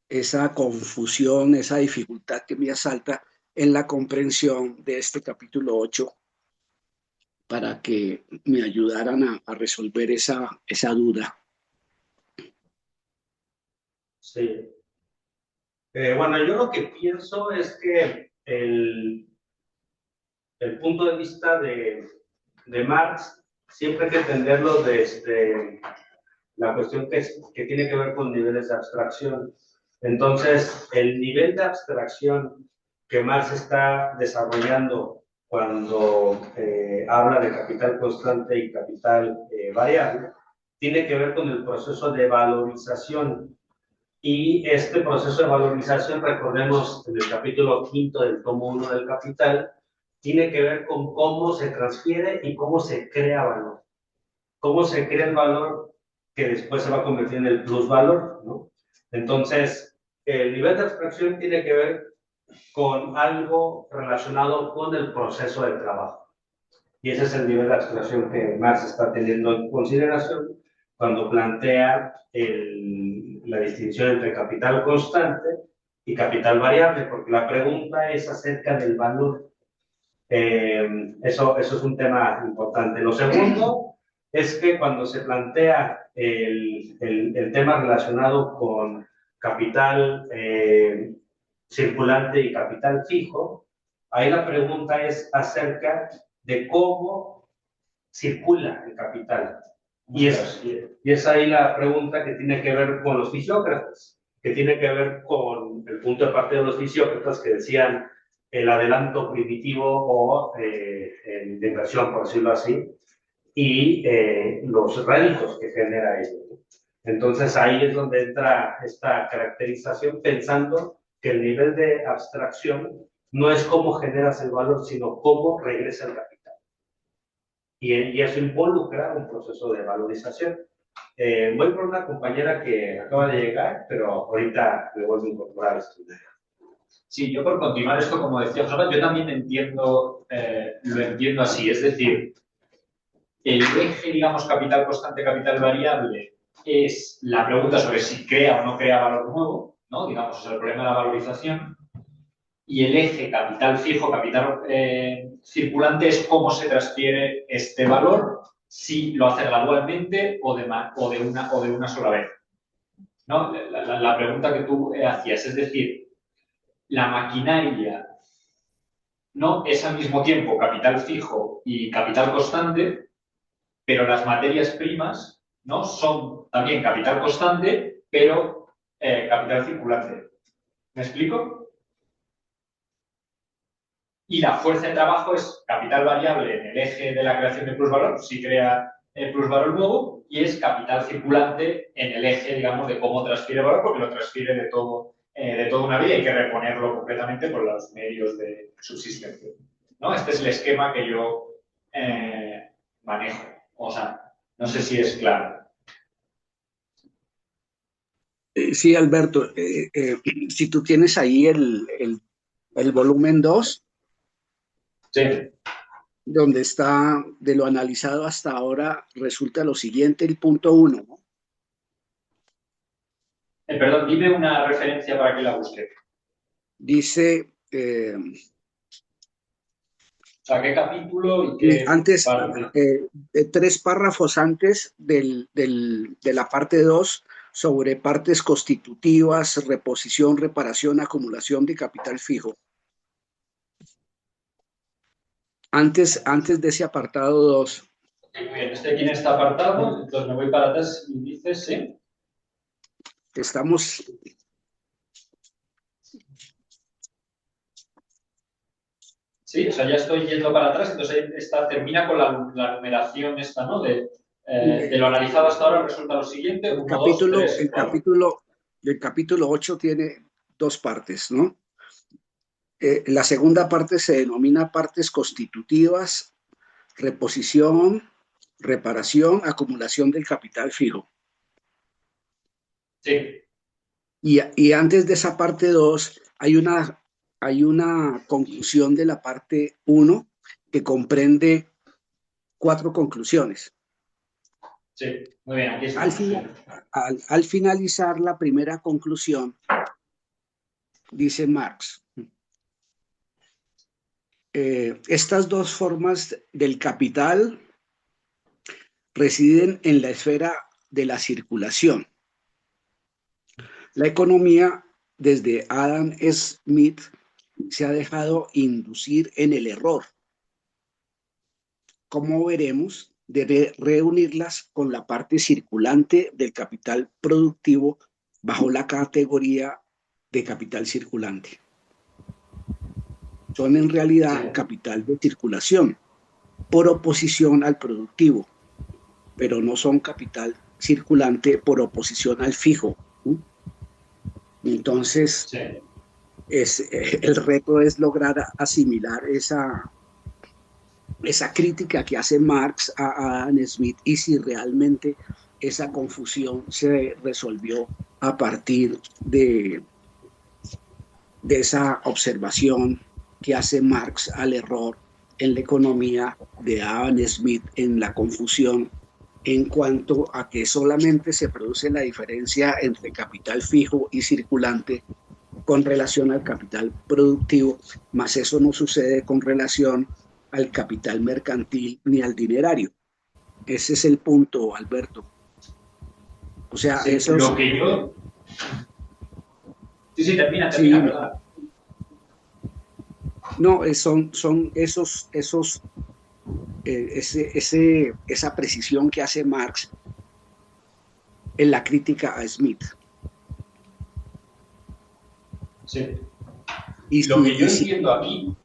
esa confusión, esa dificultad que me asalta en la comprensión de este capítulo 8 para que me ayudaran a resolver esa duda. Sí. Bueno, yo lo que pienso es que el punto de vista de Marx siempre hay que entenderlo desde la cuestión que tiene que ver con niveles de abstracción. Entonces, el nivel de abstracción que Marx está desarrollando cuando habla de capital constante y capital variable, tiene que ver con el proceso de valorización. Y este proceso de valorización, recordemos en el capítulo 5 del tomo 1 del Capital, tiene que ver con cómo se transfiere y cómo se crea valor. Cómo se crea el valor que después se va a convertir en el plusvalor, ¿no? Entonces, el nivel de abstracción tiene que ver con algo relacionado con el proceso de trabajo. Y ese es el nivel de abstracción que Marx está teniendo en consideración cuando plantea la distinción entre capital constante y capital variable, porque la pregunta es acerca del valor. Eso es un tema importante. Lo segundo es que cuando se plantea el tema relacionado con capital circulante y capital fijo, ahí la pregunta es acerca de cómo circula el capital. Y es ahí la pregunta que tiene que ver con los fisiócratas, que tiene que ver con el punto de partida de los fisiócratas que decían el adelanto primitivo o de inversión, por decirlo así, y los réditos que genera ello. Entonces ahí es donde entra esta caracterización pensando que el nivel de abstracción no es cómo generas el valor, sino cómo regresa el capital. Y eso involucra un proceso de valorización. Voy por una compañera que acaba de llegar, pero ahorita le vuelvo a incorporar esto. Sí, yo por continuar esto, como decía José, yo también entiendo, lo entiendo así, es decir, el eje, digamos, capital constante, capital variable, es la pregunta sobre si crea o no crea valor nuevo, ¿no? Digamos, es el problema de la valorización. Y el eje capital fijo, capital circulante es cómo se transfiere este valor, si lo hace gradualmente o de una sola vez. ¿No? La pregunta que tú hacías, es decir, la maquinaria no es al mismo tiempo capital fijo y capital constante, pero las materias primas no son también capital constante, pero capital circulante. ¿Me explico? Y la fuerza de trabajo es capital variable en el eje de la creación de plusvalor, si crea plusvalor nuevo, y es capital circulante en el eje, digamos, de cómo transfiere valor, porque lo transfiere de toda una vida y hay que reponerlo completamente por los medios de subsistencia, ¿no? Este es el esquema que yo manejo. O sea, no sé si es claro. Sí, Alberto, si tú tienes ahí el volumen 2, Sí. donde está de lo analizado hasta ahora, resulta lo siguiente, el punto 1, ¿no? Perdón, dime una referencia para que la busque. Dice, O sea, ¿qué capítulo y qué antes, parte? 3 párrafos antes de la parte 2 sobre partes constitutivas, reposición, reparación, acumulación de capital fijo. Antes de ese apartado 2, Muy bien, este aquí en este apartado, entonces me voy para atrás y dice, sí. estamos, Sí, o sea, ya estoy yendo para atrás, entonces ahí está, termina con la numeración esta, ¿no? De lo analizado hasta ahora resulta lo siguiente, el 1, 2, capítulo, 3, el 4. capítulo, el capítulo 8 tiene 2 partes, ¿no? La segunda parte se denomina partes constitutivas, reposición, reparación, acumulación del capital fijo. Sí, Y antes de esa parte 2 hay una conclusión de la parte 1 que comprende 4 conclusiones. sí, muy bien, aquí Al, estamos, sí. final, al finalizar la primera conclusión, dice Marx, estas 2 formas del capital residen en la esfera de la circulación. La economía, desde Adam Smith, se ha dejado inducir en el error. Como veremos, debe reunirlas con la parte circulante del capital productivo bajo la categoría de capital circulante. Son en realidad Sí. capital de circulación, por oposición al productivo, pero no son capital circulante por oposición al fijo. Entonces, Sí. el reto es lograr asimilar esa crítica que hace Marx a Adam Smith y si realmente esa confusión se resolvió a partir de esa observación que hace Marx al error en la economía de Adam Smith en la confusión en cuanto a que solamente se produce la diferencia entre capital fijo y circulante con relación al capital productivo, más eso no sucede con relación al capital mercantil ni al dinerario. Ese es el punto, Alberto. O sea, Sí, lo que yo... Sí, sí, termina, sí, perdona. no, son esa precisión que hace Marx en la crítica a Smith. Sí. Y Lo si, que yo y si, entiendo aquí...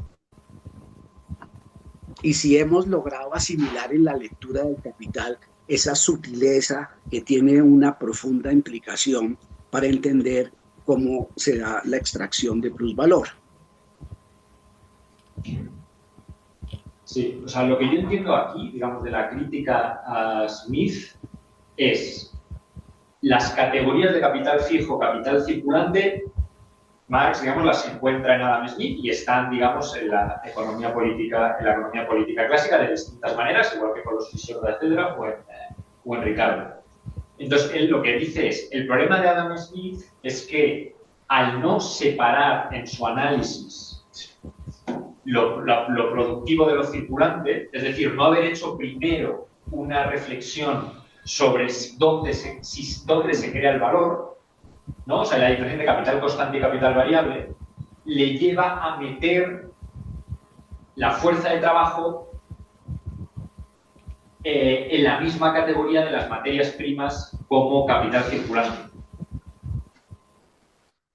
y si hemos logrado asimilar en la lectura del Capital esa sutileza que tiene una profunda implicación para entender cómo se da la extracción de plusvalor. Sí, o sea, lo que yo entiendo aquí, digamos, de la crítica a Smith es las categorías de capital fijo, capital circulante, Marx, digamos, las encuentra en Adam Smith y están, digamos, en la economía política clásica de distintas maneras, igual que con los Fischer, etcétera, o en Ricardo. Entonces, él lo que dice es, el problema de Adam Smith es que al no separar en su análisis lo productivo de lo circulante, es decir, no haber hecho primero una reflexión sobre dónde se crea el valor, ¿no? O sea, la diferencia de capital constante y capital variable, le lleva a meter la fuerza de trabajo en la misma categoría de las materias primas como capital circulante.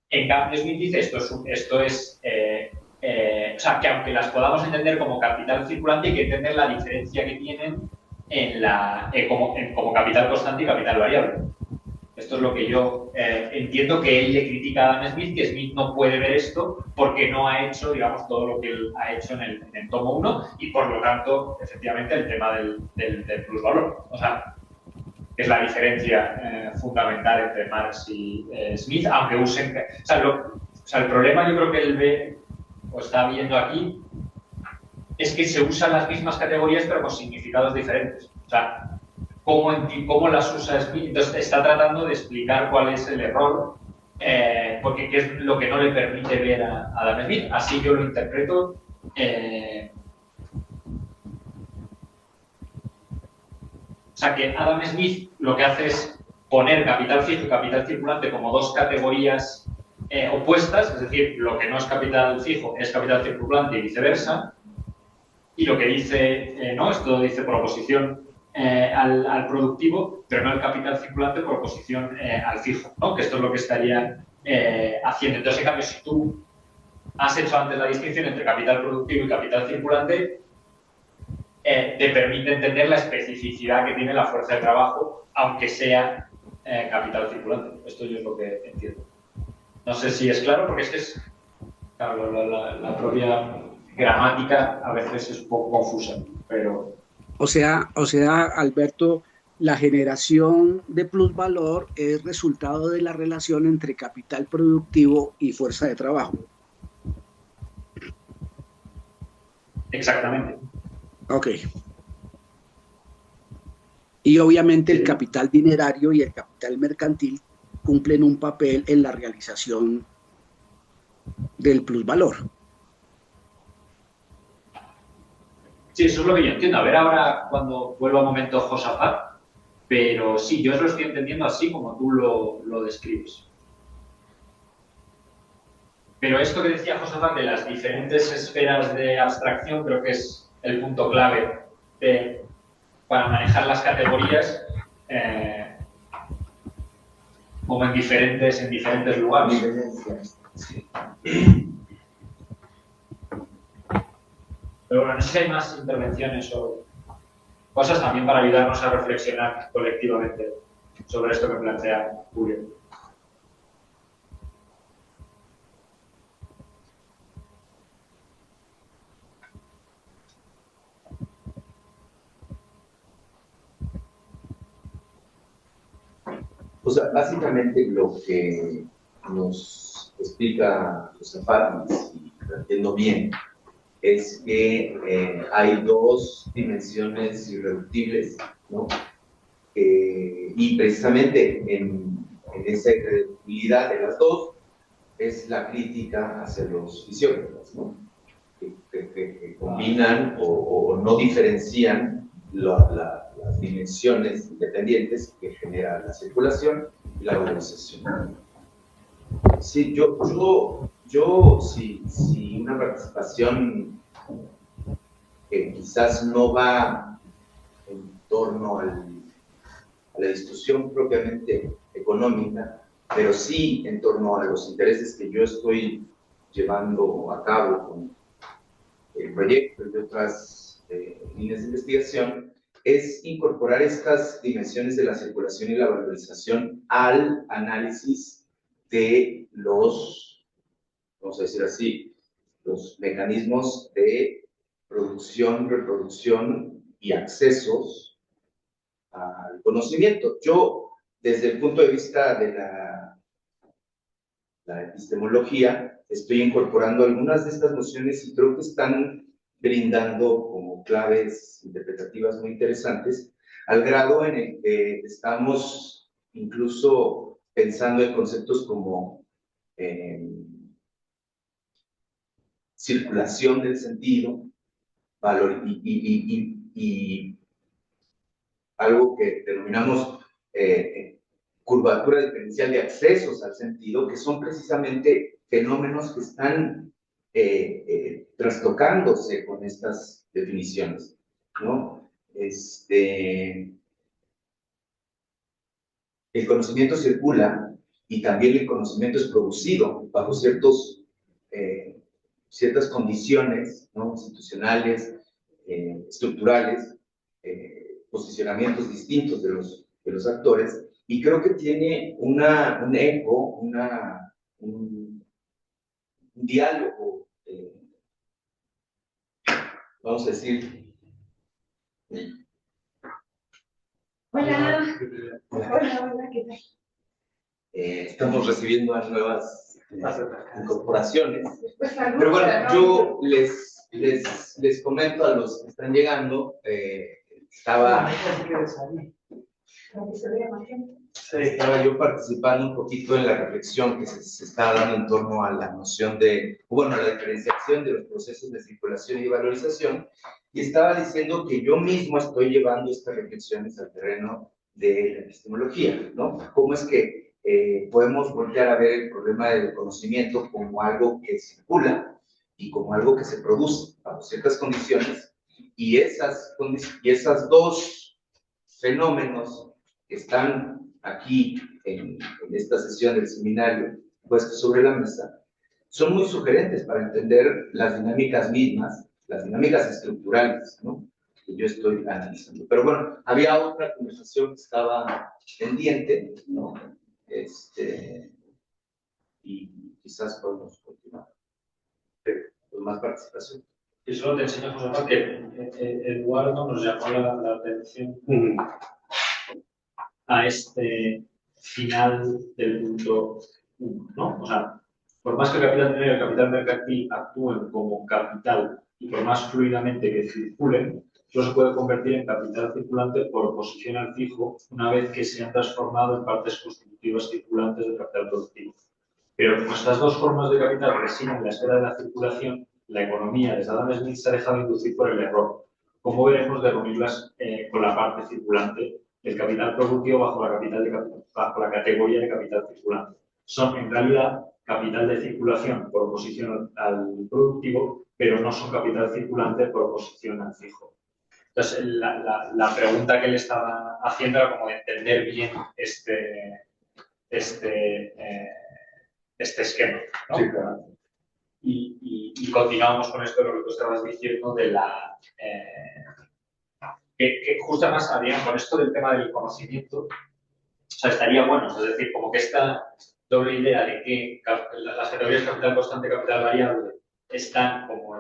En cambio, Smith dice o sea, que aunque las podamos entender como capital circulante, hay que entender la diferencia que tienen como capital constante y capital variable. Esto es lo que yo entiendo que él le critica a Adam Smith, que Smith no puede ver esto porque no ha hecho, digamos, todo lo que él ha hecho en el tomo 1 y por lo tanto, efectivamente, el tema del plusvalor. O sea, que es la diferencia fundamental entre Marx y Smith, aunque usen... O sea, el problema yo creo que él ve, o está viendo aquí, es que se usan las mismas categorías pero con significados diferentes. O sea, cómo las usa Smith. Entonces está tratando de explicar cuál es el error, porque qué es lo que no le permite ver a Adam Smith. Así yo lo interpreto. O sea, que Adam Smith lo que hace es poner capital fijo y capital circulante como dos categorías opuestas, es decir, lo que no es capital fijo es capital circulante y viceversa. Y lo que dice, no, esto dice por oposición al productivo, pero no el capital circulante por oposición al fijo, ¿no? Que esto es lo que estaría haciendo. Entonces, en cambio, si tú has hecho antes la distinción entre capital productivo y capital circulante, te permite entender la especificidad que tiene la fuerza de trabajo, aunque sea capital circulante. Esto yo es lo que entiendo. No sé si es claro, porque es que es, claro, la propia gramática a veces es un poco confusa, pero... O sea, Alberto, la generación de plusvalor es resultado de la relación entre capital productivo y fuerza de trabajo. Exactamente. Ok. Y obviamente el capital dinerario y el capital mercantil cumplen un papel en la realización del plusvalor. Sí, eso es lo que yo entiendo. A ver ahora cuando vuelva un momento Josafat, pero sí, yo lo estoy entendiendo así como tú lo describes. Pero esto que decía Josafat de las diferentes esferas de abstracción creo que es el punto clave para manejar las categorías como en diferentes lugares. Sí. Pero bueno, no sé si hay más intervenciones o cosas también para ayudarnos a reflexionar colectivamente sobre esto que plantea Julio. O sea, básicamente lo que nos explica Josafat, si lo entiendo bien, es que hay dos dimensiones irreductibles, ¿no? Y precisamente en esa irreductibilidad de las dos es la crítica hacia los fisiócratas, ¿no? Que combinan o no diferencian las dimensiones independientes que genera la circulación y la organización. Sí, si una participación que quizás no va en torno a la discusión propiamente económica, pero sí en torno a los intereses que yo estoy llevando a cabo con el proyecto y otras líneas de investigación, es incorporar estas dimensiones de la circulación y la valorización al análisis de los, vamos a decir así, los mecanismos de producción, reproducción y accesos al conocimiento. Yo, desde el punto de vista de la epistemología, estoy incorporando algunas de estas nociones y creo que están brindando como claves interpretativas muy interesantes, al grado en el que estamos incluso pensando en conceptos como circulación del sentido, valor y algo que denominamos curvatura diferencial de accesos al sentido, que son precisamente fenómenos que están trastocándose con estas definiciones, ¿no? El conocimiento circula y también el conocimiento es producido bajo ciertas condiciones, ¿no? Institucionales, estructurales, posicionamientos distintos de los actores, y creo que tiene un eco, un diálogo, vamos a decir, Hola. Hola, ¿qué tal? Estamos recibiendo a nuevas incorporaciones. Pues saludos, Pero bueno, ¿no? yo les comento a los que están llegando, estaba yo participando un poquito en la reflexión que se está dando en torno a la noción de, bueno, la diferenciación de los procesos de circulación y valorización, y estaba diciendo que yo mismo estoy llevando estas reflexiones al terreno de la epistemología, ¿no? ¿Cómo es que podemos voltear a ver el problema del conocimiento como algo que circula y como algo que se produce bajo ciertas condiciones, y esas dos fenómenos que están aquí en esta sesión del seminario puestos sobre la mesa, son muy sugerentes para entender las dinámicas mismas, las dinámicas estructurales, ¿no?, que yo estoy analizando. Pero bueno, había otra conversación que estaba pendiente, ¿no? Y quizás podemos continuar con más participación. Y solo te enseño, José Juan, que Eduardo nos llamó la atención a este final del punto 1, ¿no? O sea, por más que el capital dinero y el capital mercantil actúen como capital y por más fluidamente que circulen, solo se puede convertir en capital circulante por oposición al fijo una vez que se han transformado en partes constitutivas circulantes del capital productivo. Pero como estas dos formas de capital residen en la esfera de la circulación, la economía desde Adam Smith se ha dejado inducir por el error. ¿Cómo veremos de reunirlas con la parte circulante? El capital productivo bajo la categoría de capital circulante. Son en realidad capital de circulación por oposición al productivo, pero no son capital circulante por oposición al fijo. Entonces, la pregunta que le estaba haciendo era como de entender bien este esquema, ¿no? Sí, claro. Y continuamos con esto de lo que tú estabas diciendo de la... que justo además había con esto del tema del conocimiento, o sea, estaría bueno, es decir, como que esta doble idea de que las categorías capital constante y capital variable están como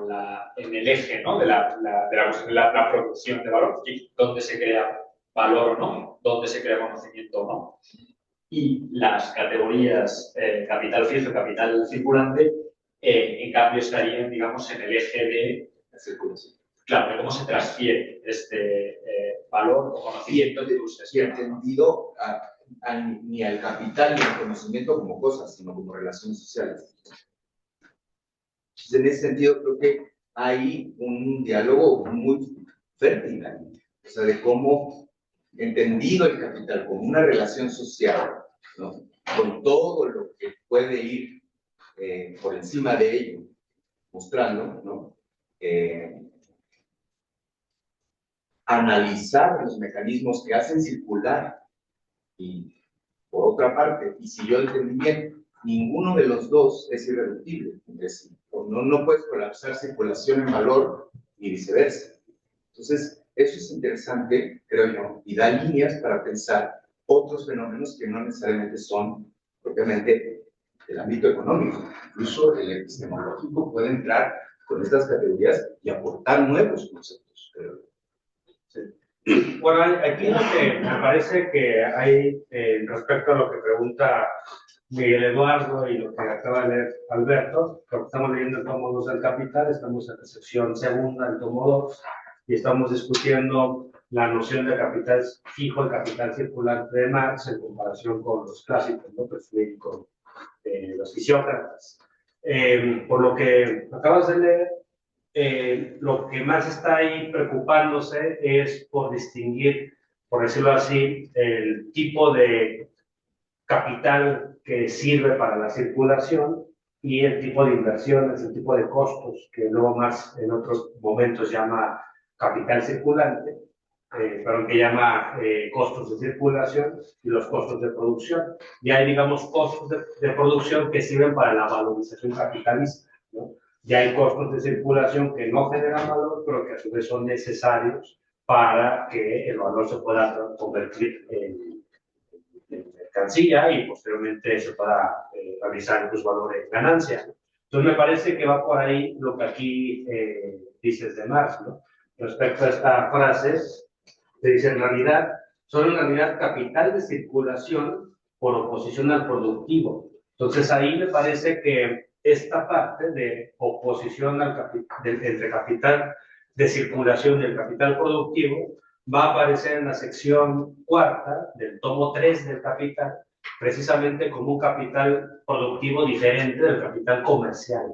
en el eje, ¿no?, de la producción de valor, dónde se crea valor o no, dónde se crea conocimiento o no. Y las categorías capital fijo y capital circulante, en cambio, estarían, digamos, en el eje de La circulación. Claro, de cómo se transfiere este valor o conocimiento de tus Y entendido ni al capital ni al conocimiento como cosas, sino como relaciones sociales. Entonces, en ese sentido, creo que hay un diálogo muy fértil ahí. O sea, de cómo, entendido el capital como una relación social, ¿no?, con todo lo que puede ir por encima de ello, mostrando, ¿no?, analizar los mecanismos que hacen circular. Y por otra parte, y si yo entendí bien, ninguno de los dos es irreductible entre sí. No puedes colapsar circulación en valor y viceversa. Entonces, eso es interesante, creo yo, y da líneas para pensar otros fenómenos que no necesariamente son propiamente del ámbito económico. Incluso el epistemológico puede entrar con estas categorías y aportar nuevos conceptos, creo yo. Sí. Bueno, aquí lo que me parece que hay respecto a lo que pregunta Miguel Eduardo y lo que acaba de leer Alberto, porque estamos leyendo el tomo 2 del Capital, estamos en la sección segunda del tomo 2 y estamos discutiendo la noción de capital fijo y capital circulante de Marx en comparación con los clásicos, ¿no?, y con los fisiócratas. Por lo que acabas de leer, lo que más está ahí preocupándose es por distinguir, por decirlo así, el tipo de capital que sirve para la circulación y el tipo de inversiones, el tipo de costos, que luego más en otros momentos llama capital circulante, pero que llama costos de circulación y los costos de producción. Y hay, digamos, costos de producción que sirven para la valorización capitalista, ¿no? Ya hay costos de circulación que no generan valor, pero que a su vez son necesarios para que el valor se pueda convertir en mercancía y posteriormente se pueda realizar sus valores en ganancia. Entonces me parece que va por ahí lo que aquí dices de Marx, ¿no? Respecto a esta frase, se dice en realidad son en realidad capital de circulación por oposición al productivo. Entonces ahí me parece que esta parte de oposición al entre capital de circulación y el capital productivo va a aparecer en la sección cuarta del tomo 3 del capital, precisamente como un capital productivo diferente del capital comercial.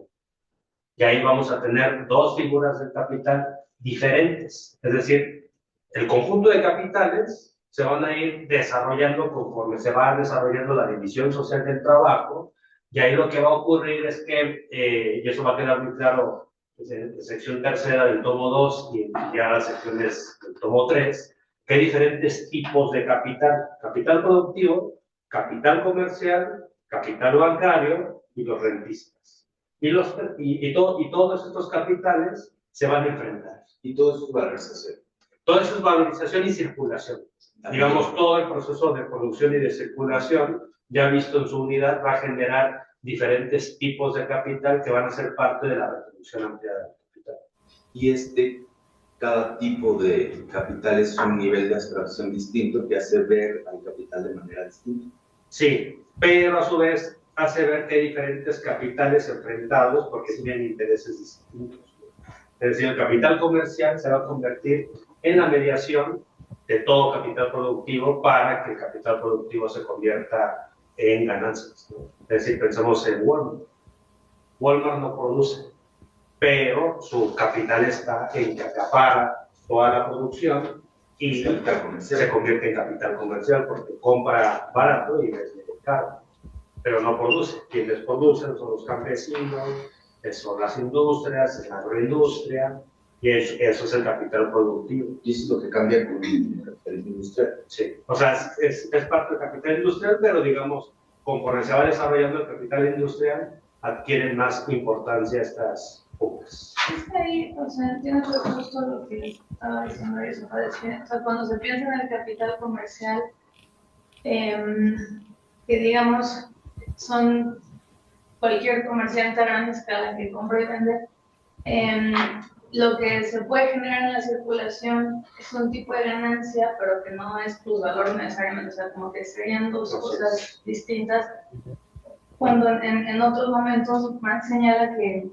Y ahí vamos a tener dos figuras del capital diferentes. Es decir, el conjunto de capitales se van a ir desarrollando conforme se va desarrollando la división social del trabajo, y ahí lo que va a ocurrir es que, y eso va a quedar muy claro en la sección tercera del tomo 2 y ya las secciones del tomo 3, que hay diferentes tipos de capital: capital productivo, capital comercial, capital bancario y los rentistas. Y todos estos capitales se van a enfrentar. Y todo eso es valorización. Todo eso es valorización y circulación. Digamos, todo el proceso de producción y de circulación, ya visto en su unidad, va a generar diferentes tipos de capital que van a ser parte de la retribución ampliada del capital. Y cada tipo de capital es un nivel de abstracción distinto que hace ver al capital de manera distinta. Sí, pero a su vez hace ver que hay diferentes capitales enfrentados porque tienen intereses distintos. Es decir, el capital comercial se va a convertir en la mediación de todo capital productivo para que el capital productivo se convierta en ganancias, ¿no? Es decir, pensamos en Walmart. Walmart no produce, pero su capital está en que acapara toda la producción y se convierte en capital comercial porque compra barato y vende caro, pero no produce. Quienes producen son los campesinos, son las industrias, es la agroindustria, y eso es el capital productivo. Y eso es lo que cambia con el capital industrial. Sí, o sea, es parte del capital industrial, pero digamos, conforme se va desarrollando el capital industrial, adquieren más importancia estas fugas. Es que ahí, o sea, entiendo justo lo que estaba diciendo eso. O sea, cuando se piensa en el capital comercial, que digamos, son cualquier comerciante a gran escala que compra y vende, lo que se puede generar en la circulación es un tipo de ganancia, pero que no es plusvalor necesariamente, o sea, como que serían dos cosas distintas. Cuando en otros momentos Marx señala que,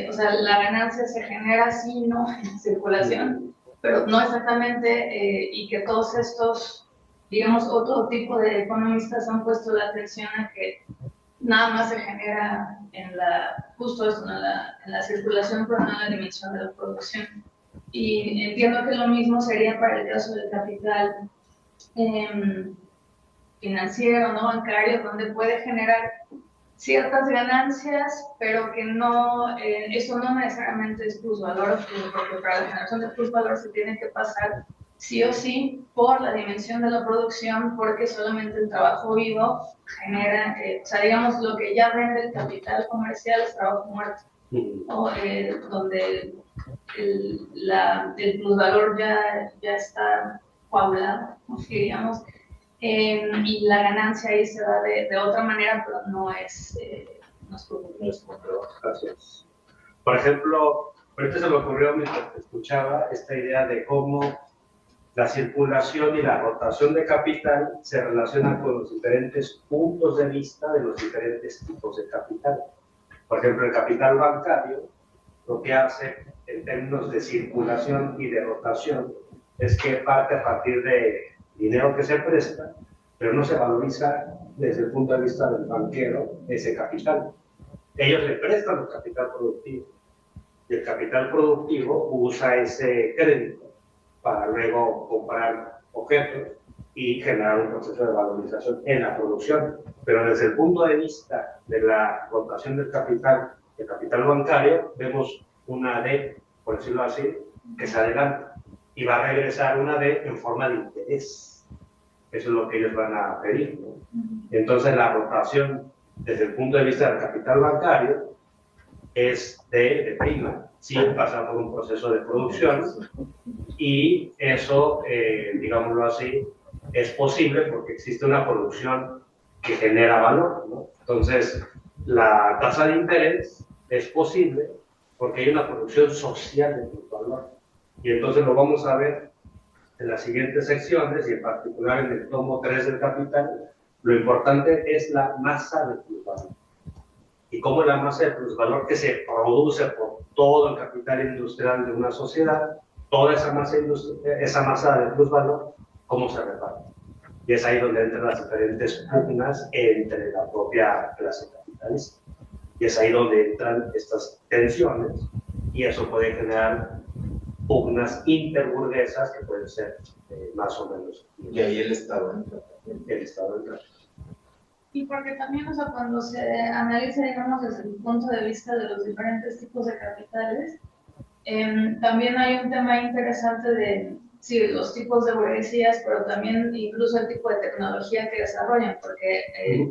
o sea, la ganancia se genera sí, no en circulación, pero no exactamente, y que todos estos, digamos, otro tipo de economistas han puesto la atención a que nada más se genera justo esto, en la circulación, pero no en la dimensión de la producción. Y entiendo que lo mismo sería para el caso del capital financiero, no bancario, donde puede generar ciertas ganancias, pero que no, eso no necesariamente es plusvalor, porque para la generación de plusvalor se tiene que pasar sí o sí por la dimensión de la producción, porque solamente el trabajo vivo genera, o sea, digamos, lo que ya vende el capital comercial es trabajo muerto, ¿no? Donde el plusvalor ya está coagulado, diríamos, y la ganancia ahí se da de otra manera, pero no es Gracias. Por ejemplo, ahorita se me ocurrió mientras te escuchaba esta idea de cómo la circulación y la rotación de capital se relacionan con los diferentes puntos de vista de los diferentes tipos de capital. Por ejemplo, el capital bancario lo que hace en términos de circulación y de rotación es que parte a partir de dinero que se presta, pero no se valoriza desde el punto de vista del banquero ese capital. Ellos le prestan el capital productivo y el capital productivo usa ese crédito para luego comprar objetos y generar un proceso de valorización en la producción. Pero desde el punto de vista de la rotación del capital bancario, vemos una D, por decirlo así, que se adelanta y va a regresar una D en forma de interés. Eso es lo que ellos van a pedir, ¿no? Entonces la rotación desde el punto de vista del capital bancario es de prima, sin pasar por un proceso de producción, y eso, digámoslo así, es posible porque existe una producción que genera valor, ¿no? Entonces, la tasa de interés es posible porque hay una producción social de valor, y entonces lo vamos a ver en las siguientes secciones, y en particular en el tomo 3 del Capital, lo importante es la masa de plusvalor. Y cómo la masa de plusvalor que se produce por todo el capital industrial de una sociedad, toda esa masa de plusvalor, cómo se reparte. Y es ahí donde entran las diferentes pugnas entre la propia clase capitalista. Y es ahí donde entran estas tensiones, y eso puede generar pugnas interburguesas que pueden ser más o menos. Y ahí el Estado entra. El Estado entra. Y porque también, o sea, cuando se analiza, digamos, desde el punto de vista de los diferentes tipos de capitales, también hay un tema interesante de, sí, los tipos de burguesías, pero también incluso el tipo de tecnología que desarrollan, porque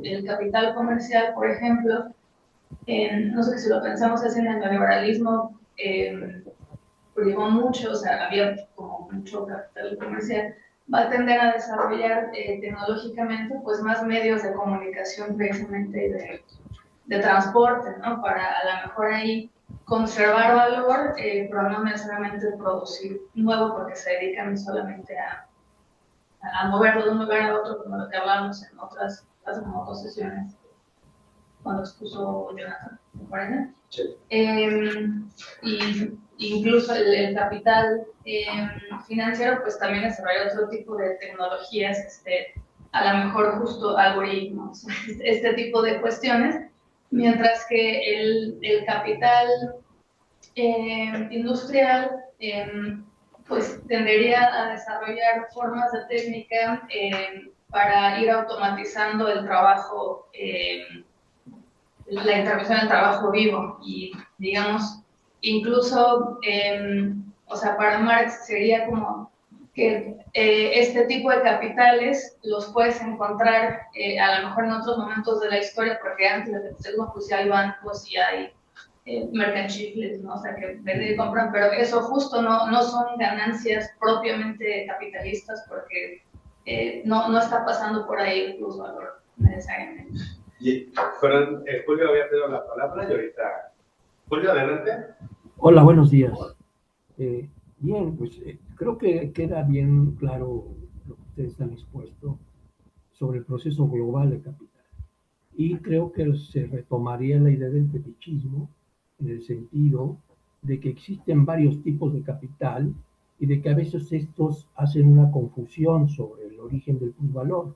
el capital comercial, por ejemplo, no sé si lo pensamos así, en el neoliberalismo, privó mucho, o sea, había como mucho capital comercial, va a tender a desarrollar tecnológicamente pues más medios de comunicación precisamente de transporte, ¿no? Para a lo mejor ahí conservar valor, pero no necesariamente producir nuevo, porque se dedican solamente a moverlo de un lugar a otro, como lo que hablamos en otras sesiones cuando expuso Jonathan, ¿me parece? Sí. Y incluso el capital financiero pues también desarrolla otro tipo de tecnologías, a lo mejor justo algoritmos, este tipo de cuestiones, mientras que el capital industrial pues tendería a desarrollar formas de técnica para ir automatizando el trabajo, la intervención del trabajo vivo, y digamos, incluso, o sea, para Marx sería como que este tipo de capitales los puedes encontrar a lo mejor en otros momentos de la historia, porque antes del capitalismo pues ya hay bancos y hay mercantiles, ¿no? O sea, que venden y compran, pero eso justo no son ganancias propiamente capitalistas, porque no está pasando por ahí el plusvalor necesariamente. Y fueron, Julio había pedido la palabra y ahorita. Julio, adelante. Hola, buenos días. Bien, pues creo que queda bien claro lo que ustedes han expuesto sobre el proceso global de capital. Y creo que se retomaría la idea del fetichismo en el sentido de que existen varios tipos de capital y de que a veces estos hacen una confusión sobre el origen del plusvalor,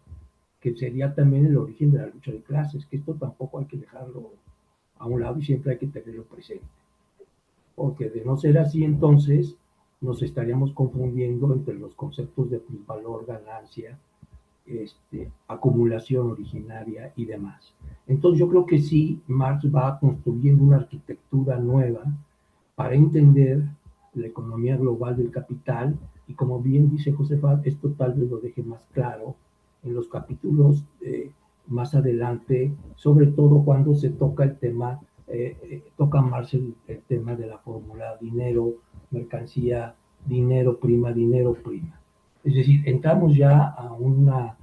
que sería también el origen de la lucha de clases, que esto tampoco hay que dejarlo a un lado y siempre hay que tenerlo presente. Porque de no ser así, entonces nos estaríamos confundiendo entre los conceptos de plusvalor, ganancia, acumulación originaria y demás. Entonces yo creo que sí, Marx va construyendo una arquitectura nueva para entender la economía global del capital, y como bien dice Josefat, esto tal vez lo deje más claro en los capítulos más adelante, sobre todo cuando se toca el tema, toca Marx el tema de la fórmula dinero, mercancía, dinero, prima. Es decir, entramos ya a una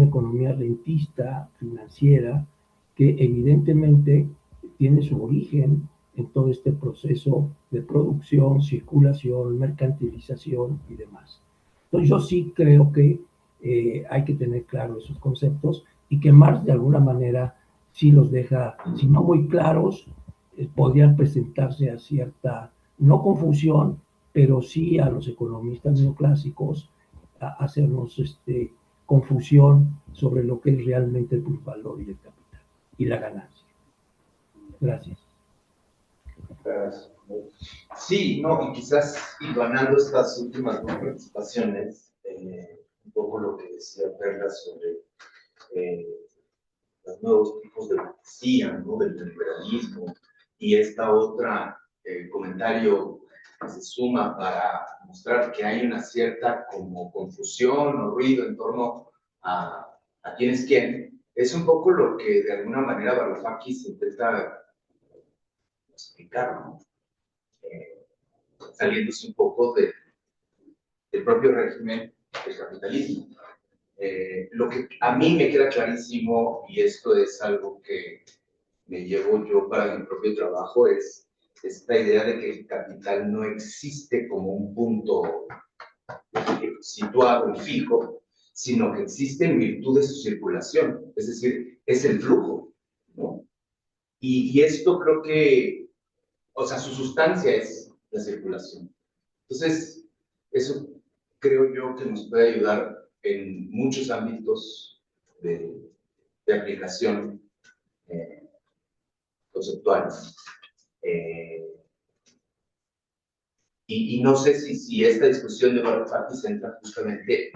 economía rentista, financiera, que evidentemente tiene su origen en todo este proceso de producción, circulación, mercantilización y demás. Entonces yo sí creo que hay que tener claro esos conceptos, y que Marx de alguna manera sí los deja, si no muy claros, podrían presentarse a cierta, no confusión, pero sí a los economistas neoclásicos a hacernos confusión sobre lo que es realmente el plusvalor y el capital y la ganancia. Gracias. Sí, no, y quizás hilvanando estas últimas dos participaciones, un poco lo que decía Perla sobre los nuevos tipos de burguesía, ¿no? Del liberalismo, y esta otra comentario que se suma para mostrar que hay una cierta como confusión o ruido en torno a quién es quién, es un poco lo que de alguna manera Varoufakis intenta explicar, ¿no? Saliéndose un poco del propio régimen del capitalismo. Lo que a mí me queda clarísimo, y esto es algo que me llevo yo para mi propio trabajo, es esta idea de que el capital no existe como un punto situado y fijo, sino que existe en virtud de su circulación, es decir, es el flujo, ¿no? Y esto creo que, o sea, su sustancia es la circulación. Entonces, eso creo yo que nos puede ayudar en muchos ámbitos de aplicación conceptuales. Y no sé si esta discusión de Varoufakis entra justamente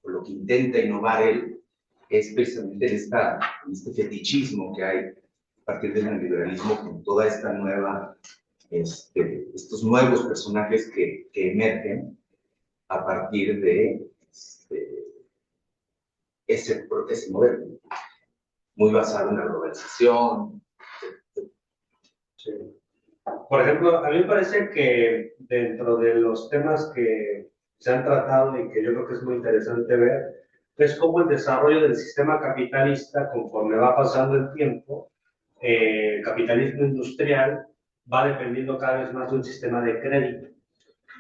por lo que intenta innovar él, es precisamente este fetichismo que hay a partir del neoliberalismo con toda esta nueva, estos nuevos personajes que emergen a partir de ese modelo, muy basado en la globalización. Sí. Por ejemplo, a mí me parece que dentro de los temas que se han tratado y que yo creo que es muy interesante ver, es cómo el desarrollo del sistema capitalista, conforme va pasando el tiempo, el capitalismo industrial va dependiendo cada vez más de un sistema de crédito.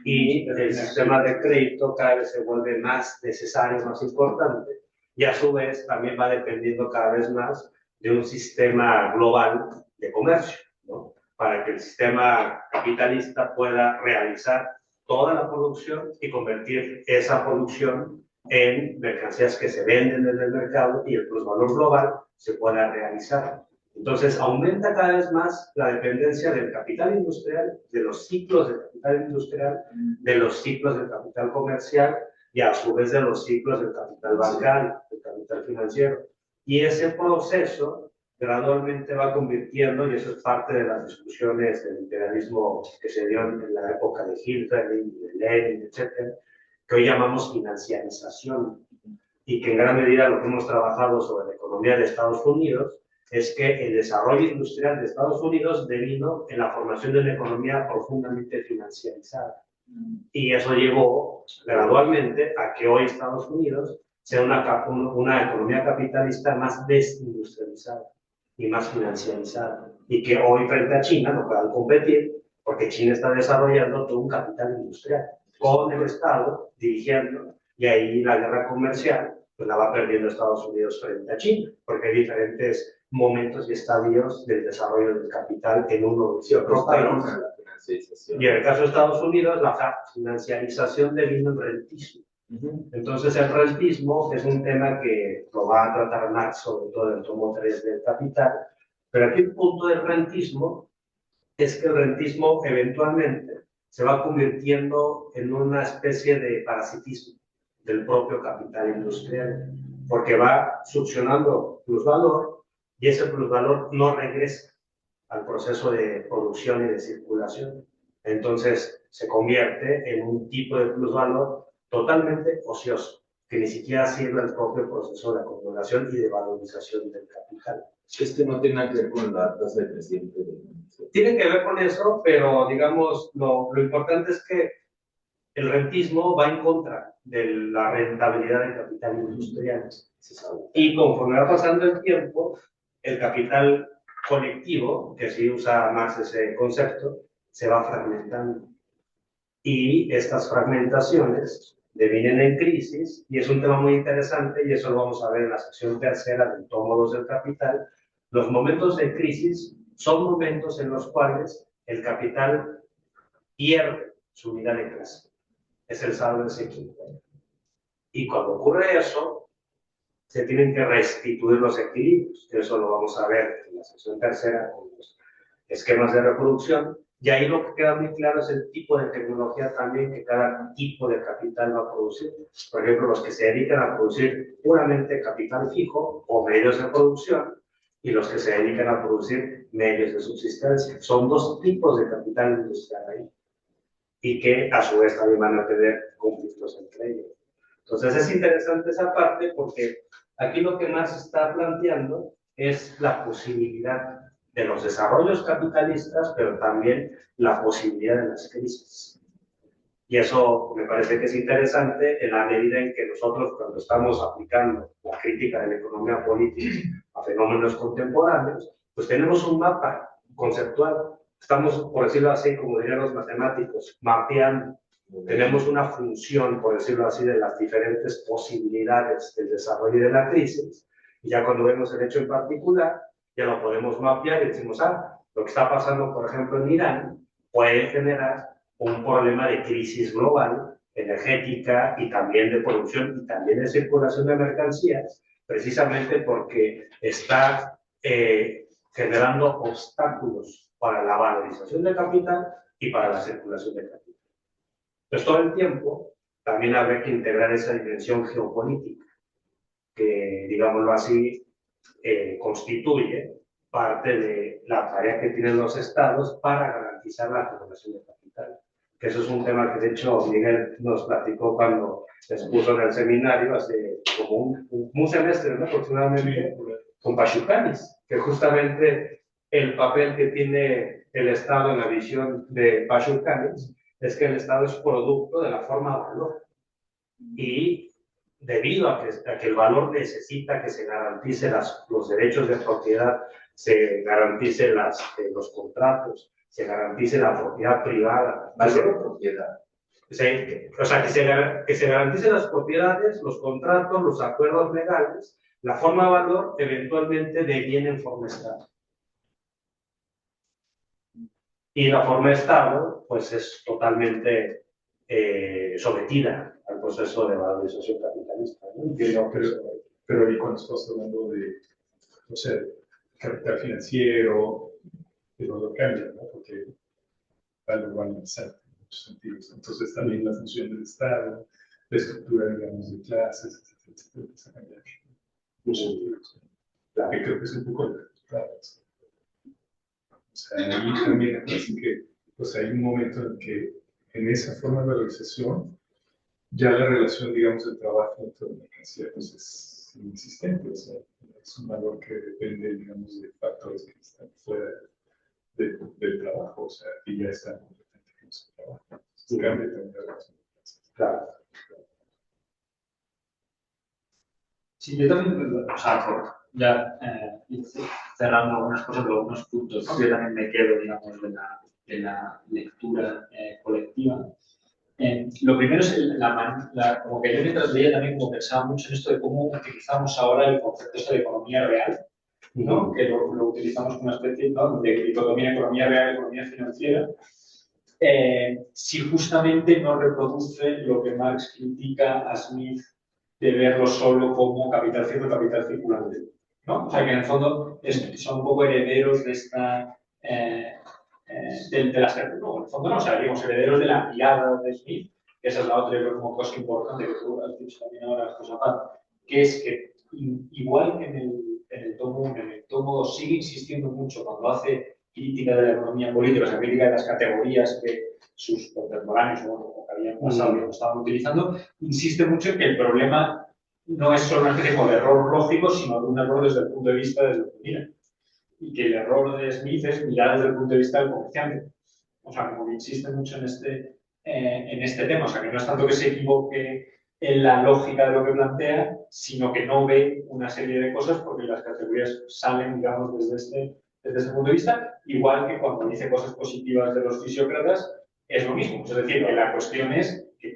Y el sistema de crédito cada vez se vuelve más necesario, más importante, y a su vez también va dependiendo cada vez más de un sistema global de comercio, ¿no? Para que el sistema capitalista pueda realizar toda la producción y convertir esa producción en mercancías que se venden en el mercado y el plusvalor global se pueda realizar. Entonces, aumenta cada vez más la dependencia del capital industrial, de los ciclos del capital industrial, de los ciclos del capital comercial y a su vez de los ciclos del capital bancario, del capital financiero. Y ese proceso gradualmente va convirtiendo, y eso es parte de las discusiones del imperialismo que se dio en la época de Hitler, de Lenin, etcétera, que hoy llamamos financiarización, y que en gran medida lo que hemos trabajado sobre la economía de Estados Unidos es que el desarrollo industrial de Estados Unidos devino en la formación de una economía profundamente financiarizada. Y eso llevó gradualmente a que hoy Estados Unidos sea una economía capitalista más desindustrializada y más financiarizada. Y que hoy frente a China no puedan competir porque China está desarrollando todo un capital industrial con el Estado dirigiendo, y ahí la guerra comercial pues la va perdiendo Estados Unidos frente a China, porque hay diferentes momentos y estadios del desarrollo del capital en uno y otro país. Y en el caso de Estados Unidos, la financiarización devino en rentismo. Entonces, el rentismo es un tema que lo va a tratar Marx, sobre todo en el tomo 3 del Capital, pero aquí el punto del rentismo es que el rentismo eventualmente se va convirtiendo en una especie de parasitismo del propio capital industrial, porque va succionando plusvalor y ese plusvalor no regresa al proceso de producción y de circulación. Entonces se convierte en un tipo de plusvalor totalmente ocioso, que ni siquiera sirve al propio proceso de acumulación y de valorización del capital. Este no tiene nada que ver con la tasa de crecimiento. Tiene que ver con eso, pero digamos, lo importante es que el rentismo va en contra de la rentabilidad del capital industrial. Y conforme va pasando el tiempo, el capital colectivo, que sí usa Marx ese concepto, se va fragmentando. Y estas fragmentaciones devienen en crisis, y es un tema muy interesante, y eso lo vamos a ver en la sección tercera del tomo 2 del Capital. Los momentos de crisis son momentos en los cuales el capital pierde su unidad de clase. Es el saldo desequilibrado. Y cuando ocurre eso, se tienen que restituir los equilibrios. Eso lo vamos a ver en la sección tercera con los esquemas de reproducción. Y ahí lo que queda muy claro es el tipo de tecnología también que cada tipo de capital va a producir. Por ejemplo, los que se dedican a producir puramente capital fijo o medios de producción, y los que se dedican a producir medios de subsistencia. Son dos tipos de capital industrial ahí, y que a su vez también van a tener conflictos entre ellos. Entonces es interesante esa parte, porque aquí lo que más se está planteando es la posibilidad de los desarrollos capitalistas, pero también la posibilidad de las crisis. Y eso me parece que es interesante en la medida en que nosotros, cuando estamos aplicando la crítica de la economía política a fenómenos contemporáneos, pues tenemos un mapa conceptual. Estamos, por decirlo así, como dirían los matemáticos, mapeando tenemos una función, por decirlo así, de las diferentes posibilidades del desarrollo de la crisis, y ya cuando vemos el hecho en particular, ya lo podemos mapear y decimos, lo que está pasando, por ejemplo, en Irán, puede generar un problema de crisis global, energética y también de producción y también de circulación de mercancías, precisamente porque está generando obstáculos para la valorización del capital y para la circulación de capital. Entonces, todo el tiempo también habrá que integrar esa dimensión geopolítica, que, digámoslo así, constituye parte de la tarea que tienen los estados para garantizar la acumulación de capital. Que eso es un tema que, de hecho, Miguel nos platicó cuando expuso en el seminario hace como un semestre, ¿no? Aproximadamente, con Pachucanis, que justamente el papel que tiene el Estado en la visión de Pachucanis es que el Estado es producto de la forma valor. Y debido a que el valor necesita que se garantice los derechos de propiedad, se garantice los contratos, se garantice la propiedad privada. ¿Valor o propiedad? O sea, que se garanticen las propiedades, los contratos, los acuerdos legales. La forma de valor eventualmente deviene en forma de Estado. Y la forma de Estado, pues, es totalmente sometida al proceso de valorización capitalista, ¿no? Pero ahí cuando estás hablando de, no sé, capital financiero, todo cambia, ¿no? Porque va a normalizar en muchos sentidos. Entonces también la función del Estado, la estructura, digamos, de clases, etcétera, empieza a cambiar. Claro. Que creo que es un poco el resultado. O sea, ahí también me parece que pues, hay un momento en que en esa forma de valorización ya la relación, digamos, de trabajo entre la mercancía pues, es inexistente. O sea, es un valor que depende, digamos, de factores que están fuera del trabajo. O sea, y ya está completamente con su trabajo. Entonces, cambia también la relación de mercancía. Claro. Sí, yo también, o sea, ya cerrando algunas cosas, algunos puntos, ¿no? Yo también me quedo, digamos, de la lectura colectiva. Lo primero es como que yo mientras leía también como pensaba mucho en esto de cómo utilizamos ahora el concepto de economía real, ¿no? Que lo utilizamos como una especie, ¿no?, de dicotomía economía real y economía financiera. Si justamente no reproduce lo que Marx critica a Smith de verlo solo como capital fijo y capital circulante, ¿no? O sea, que en el fondo son un poco herederos de esta... de las que, no, en el fondo no, o sea, digamos, herederos de la mirada de Smith, que esa es la otra, yo creo, como cosa importante que tú has dicho también ahora, José Paz, que es que igual que en el tomo 1, en el tomo 2 sigue insistiendo mucho cuando hace crítica de la economía política, o sea, crítica de las categorías que sus contemporáneos o que habían pasado y estaban utilizando, insiste mucho en que el problema no es solo una especie de error lógico, sino de un error desde el punto de vista de lo que mira. Y que el error de Smith es mirar desde el punto de vista del comerciante. O sea, como que insiste mucho en este tema. O sea, que no es tanto que se equivoque en la lógica de lo que plantea, sino que no ve una serie de cosas porque las categorías salen, digamos, desde este punto de vista, igual que cuando dice cosas positivas de los fisiócratas, es lo mismo. Es decir, que la cuestión es que,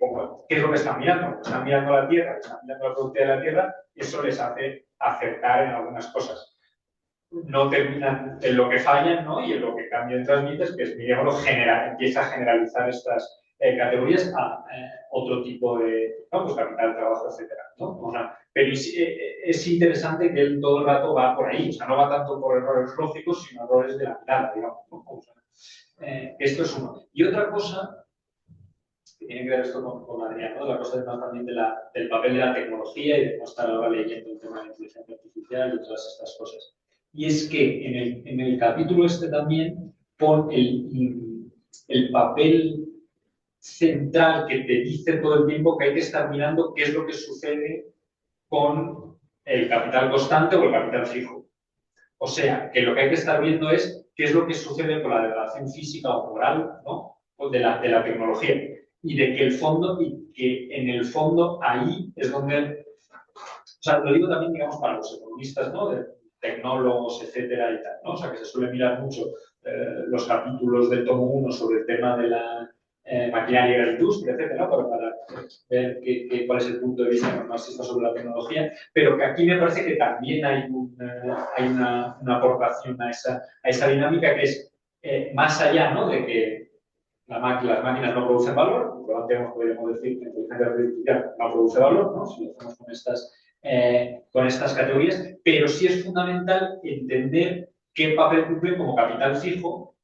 ¿qué es lo que están mirando? Están mirando la tierra, están mirando la productividad de la tierra, y eso les hace acertar en algunas cosas. No terminan en lo que fallan, ¿no? Y en lo que cambia en transmites, que es, digamos, empieza a generalizar estas categorías a otro tipo de, ¿no?, pues capital, trabajo, etcétera, ¿no? O sea, pero es interesante que él todo el rato va por ahí, o sea, no va tanto por errores lógicos, sino errores de la mirada, digamos, ¿no? O sea, esto es uno. Y otra cosa que tiene que ver esto con Adrián, ¿no? La cosa además también del papel de la tecnología y de no estar ahora leyendo el tema de la inteligencia artificial y todas estas cosas. Y es que en el capítulo este también pone el papel central que te dice todo el tiempo que hay que estar mirando qué es lo que sucede con el capital constante o el capital fijo. O sea, que lo que hay que estar viendo es qué es lo que sucede con la degradación física o moral, ¿no?, de la tecnología. Y de que en el fondo ahí es donde... O sea, lo digo también, digamos, para los economistas, ¿no?, de tecnólogos, etcétera y tal, ¿no? O sea, que se suele mirar mucho los capítulos del tomo 1 sobre el tema de maquinaria de la industria, etcétera, para ver cuál es el punto de vista marxista sobre la tecnología, pero que aquí me parece que también hay una aportación a esa dinámica que es más allá, ¿no?, de que las máquinas no producen valor, por lo tanto podríamos decir que la inteligencia artificial no produce valor, ¿no?, si lo hacemos con estas categorías, pero sí es fundamental entender qué papel cumple como capital fijo,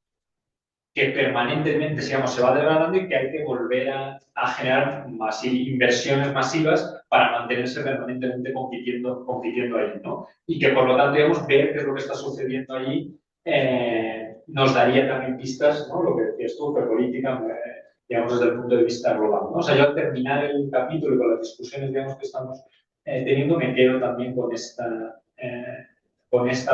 que permanentemente, digamos, se va degradando y que hay que volver a generar inversiones masivas para mantenerse permanentemente compitiendo ahí, ¿no? Y que, por lo tanto, digamos, ver qué es lo que está sucediendo allí nos daría también pistas, ¿no?, lo que decías tú, que política, digamos, desde el punto de vista global, ¿no? O sea, yo al terminar el capítulo y con las discusiones, digamos, que estamos teniendo, me quedo también con esta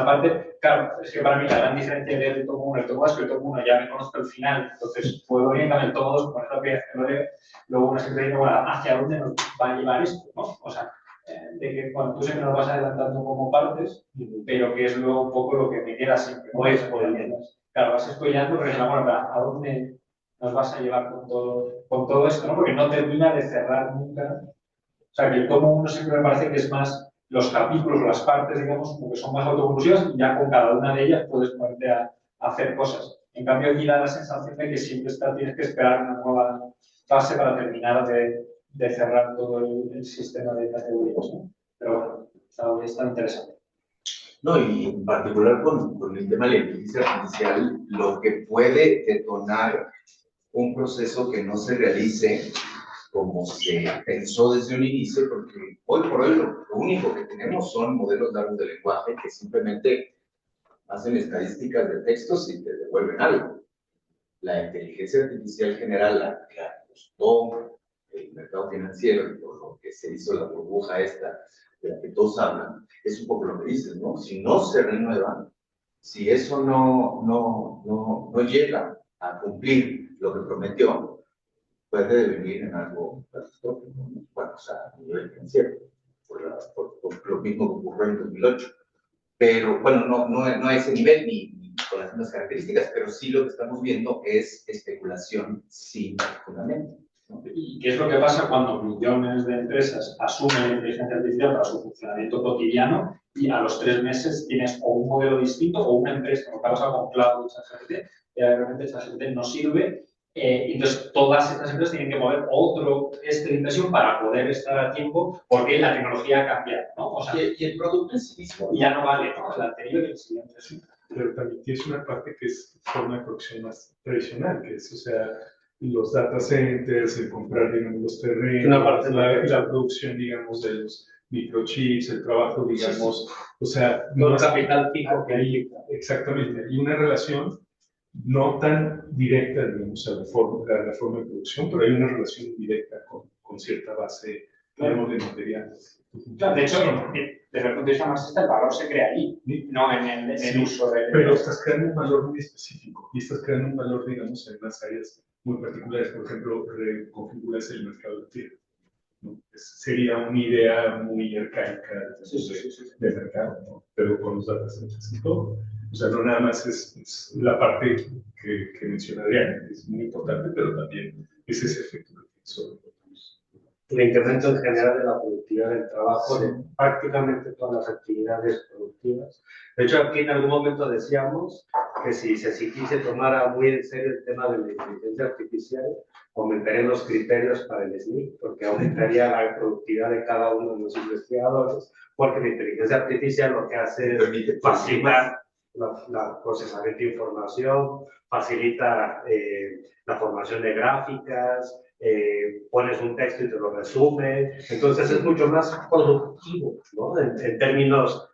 parte. Claro, es que para mí la gran diferencia de el tomo 1 y el tomo 2 es que el tomo 1 ya me conozco el final, entonces puedo orientarme el tomo 2 con esa primera que lo leo, luego uno siempre dice, bueno, ¿hacia dónde nos va a llevar esto?, ¿no? O sea, de que cuando tú siempre nos vas adelantando como partes, pero que es luego un poco lo que me queda siempre, ¿no? Claro, vas spoileando, pero es bueno, ¿a dónde nos vas a llevar con todo esto?, ¿no? Porque no termina de cerrar nunca. O sea, que el tomo 1 siempre me parece que es más los capítulos, las partes, digamos, como que son más autoconclusivas y ya con cada una de ellas puedes ponerte a hacer cosas. En cambio, aquí da la sensación de que siempre tienes que esperar una nueva fase para terminar de cerrar todo el sistema de categorías, ¿no? Pero bueno, está interesante. No, y en particular con el tema de la inteligencia artificial, lo que puede detonar un proceso que no se realice como se pensó desde un inicio, porque hoy por hoy lo único que tenemos son modelos largos de lenguaje que simplemente hacen estadísticas de textos y te devuelven algo. La inteligencia artificial general, la que ajustó el mercado financiero y por lo que se hizo la burbuja esta de la que todos hablan, es un poco lo que dices, ¿no? Si no se renuevan, si eso no llega a cumplir lo que prometió, puede devenir en algo catastrófico, ¿no? Bueno, o sea, a nivel financiero, por lo mismo que ocurrió en 2008. Pero, bueno, no a ese nivel ni con las mismas características, pero sí lo que estamos viendo es especulación sin fundamento, ¿no? ¿Y qué es lo que pasa cuando millones de empresas asumen la inteligencia artificial para su funcionamiento cotidiano y a los 3 meses tienes o un modelo distinto o una empresa, como pasa con Cloud y ChatGPT, y realmente ChatGPT no sirve? Entonces, todas estas empresas tienen que mover otro de inversión para poder estar a tiempo porque la tecnología ha cambiado, ¿no? O sea, y el producto en sí mismo ya no vale, ¿no? El anterior y el siguiente. Pero también tienes una parte que es forma de producción más tradicional, que es, o sea, los data centers, el comprar, digamos, los terrenos, una parte la producción, digamos, de los microchips, el trabajo, digamos, o sea, no más capital fijo que hay. Exactamente, hay una relación no tan directa, digamos, a la forma de producción, pero hay una relación directa con cierta base, digamos, de materiales. Claro, de hecho, desde el punto de vista marxista, el valor se crea ahí, no en el uso de... Pero estás creando un valor muy específico y estás creando un valor, digamos, en unas áreas muy particulares. Por ejemplo, reconfiguras el mercado de tierra, ¿no? Sería una idea muy arcaica de mercado, ¿no? Pero con los data centers y todo. O sea, no nada más es la parte que menciona Adrián, es muy importante, pero también es ese efecto que tiene sobre los... El incremento en general de la productividad del trabajo de prácticamente todas las actividades productivas. De hecho, aquí en algún momento decíamos que si se tomara muy en serio el tema de la inteligencia artificial, aumentarían los criterios para el SNI, porque aumentaría la productividad de cada uno de los investigadores, porque la inteligencia artificial lo que hace es facilitar el procesamiento de información, facilita la formación de gráficas, pones un texto y te lo resume, entonces es mucho más productivo, ¿no? En términos,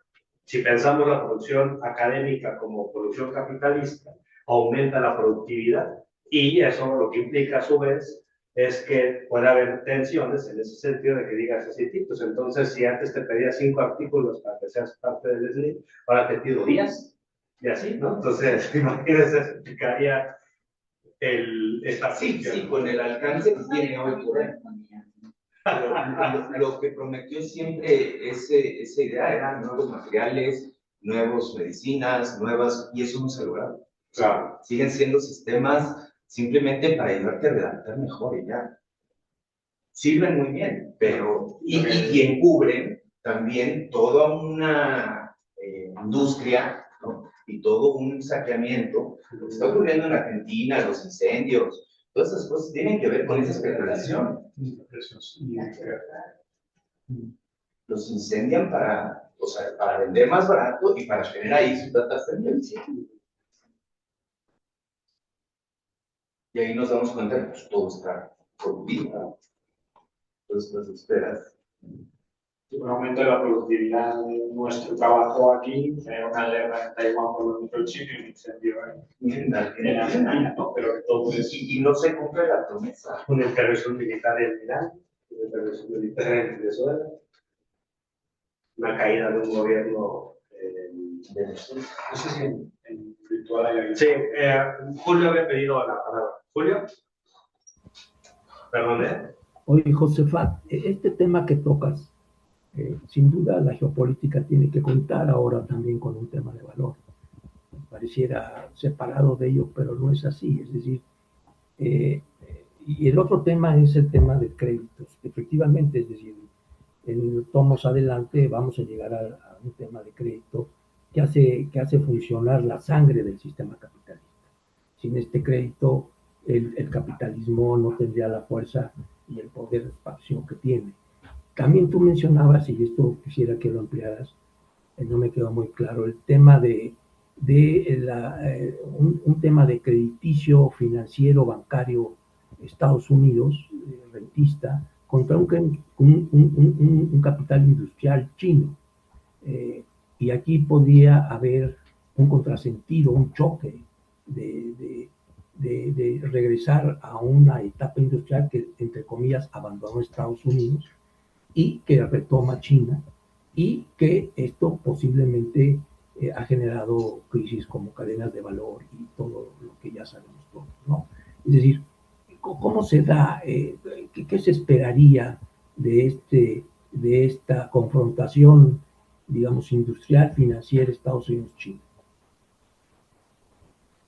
si pensamos la producción académica como producción capitalista, aumenta la productividad y eso lo que implica a su vez es que puede haber tensiones en ese sentido de que digas así, pues entonces si antes te pedía 5 artículos para que seas parte del SNI, ahora te pido 10 y así, ¿no? Entonces, imagínense, eso implicaría sí, con el alcance que tiene hoy por hoy. Lo que prometió siempre esa idea eran nuevos materiales, nuevas medicinas, y eso no se ha logrado. Claro. Siguen siendo sistemas simplemente para ayudarte a redactar mejor y ya. Sirven muy bien, pero y encubren también toda una industria, ¿no? Y todo un saqueamiento. Lo que está ocurriendo en Argentina, los incendios, todas esas cosas tienen que ver con esa especulación. Los incendian para, o sea, para vender más barato y para tener ahí sus datas también. Y ahí nos damos cuenta que pues, todo está corrompido. Entonces, pues esperas. Un aumento de la productividad de nuestro trabajo aquí, una guerra en Taiwán por los microchips y un incendio en Argentina, ¿no? Pero que todo es... Y no se cumple la promesa. Una intervención militar en Irán, una intervención militar en Venezuela, una caída de un gobierno en Venezuela. No sé si en virtual hay alguien. Sí, Julio había pedido la palabra. ¿Julio? Perdón, Oye, Josefat, este tema que tocas, sin duda la geopolítica tiene que contar ahora también con un tema de valor. Pareciera separado de ello, pero no es así. Es decir, y el otro tema es el tema de créditos. Efectivamente, es decir, en tomos adelante vamos a llegar a un tema de crédito que hace funcionar la sangre del sistema capitalista. Sin este crédito, el capitalismo no tendría la fuerza y el poder de expansión que tiene. También tú mencionabas, y esto quisiera que lo ampliaras, no me quedó muy claro, el tema un tema de crediticio financiero bancario Estados Unidos, rentista, contra un capital industrial chino. Y aquí podría haber un contrasentido, un choque de regresar a una etapa industrial que, entre comillas, abandonó Estados Unidos y que retoma China, y que esto posiblemente ha generado crisis como cadenas de valor y todo lo que ya sabemos todos, ¿no? Es decir, ¿cómo se da, qué se esperaría de esta confrontación, digamos, industrial, financiera, Estados Unidos-China?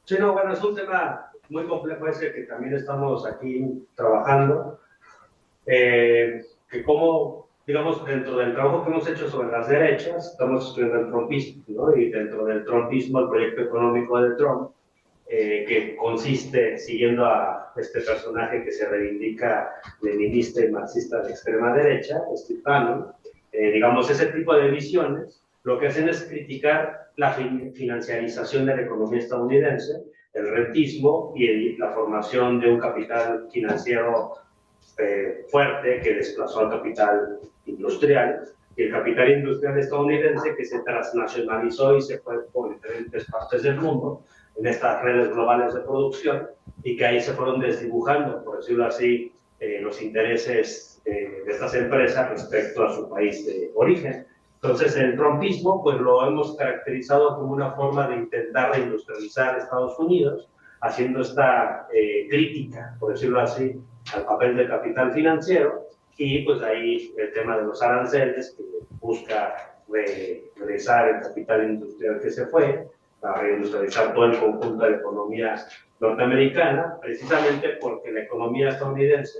Sí, no, bueno, es un tema muy complejo ese que también estamos aquí trabajando, que como, digamos, dentro del trabajo que hemos hecho sobre las derechas, estamos estudiando el trumpismo, ¿no? Y dentro del trumpismo, el proyecto económico de Trump, que consiste, siguiendo a este personaje que se reivindica leninista y marxista de extrema derecha, Steve Bannon, digamos, ese tipo de visiones, lo que hacen es criticar la financiarización de la economía estadounidense, el rentismo y la formación de un capital financiero fuerte que desplazó al capital industrial, y el capital industrial estadounidense que se transnacionalizó y se fue por diferentes partes del mundo en estas redes globales de producción, y que ahí se fueron desdibujando, por decirlo así, los intereses de estas empresas respecto a su país de origen. Entonces, el trumpismo pues lo hemos caracterizado como una forma de intentar reindustrializar Estados Unidos, haciendo esta crítica, por decirlo así, al papel del capital financiero, y pues ahí el tema de los aranceles, que busca regresar el capital industrial que se fue, para reindustrializar todo el conjunto de la economía norteamericana, precisamente porque la economía estadounidense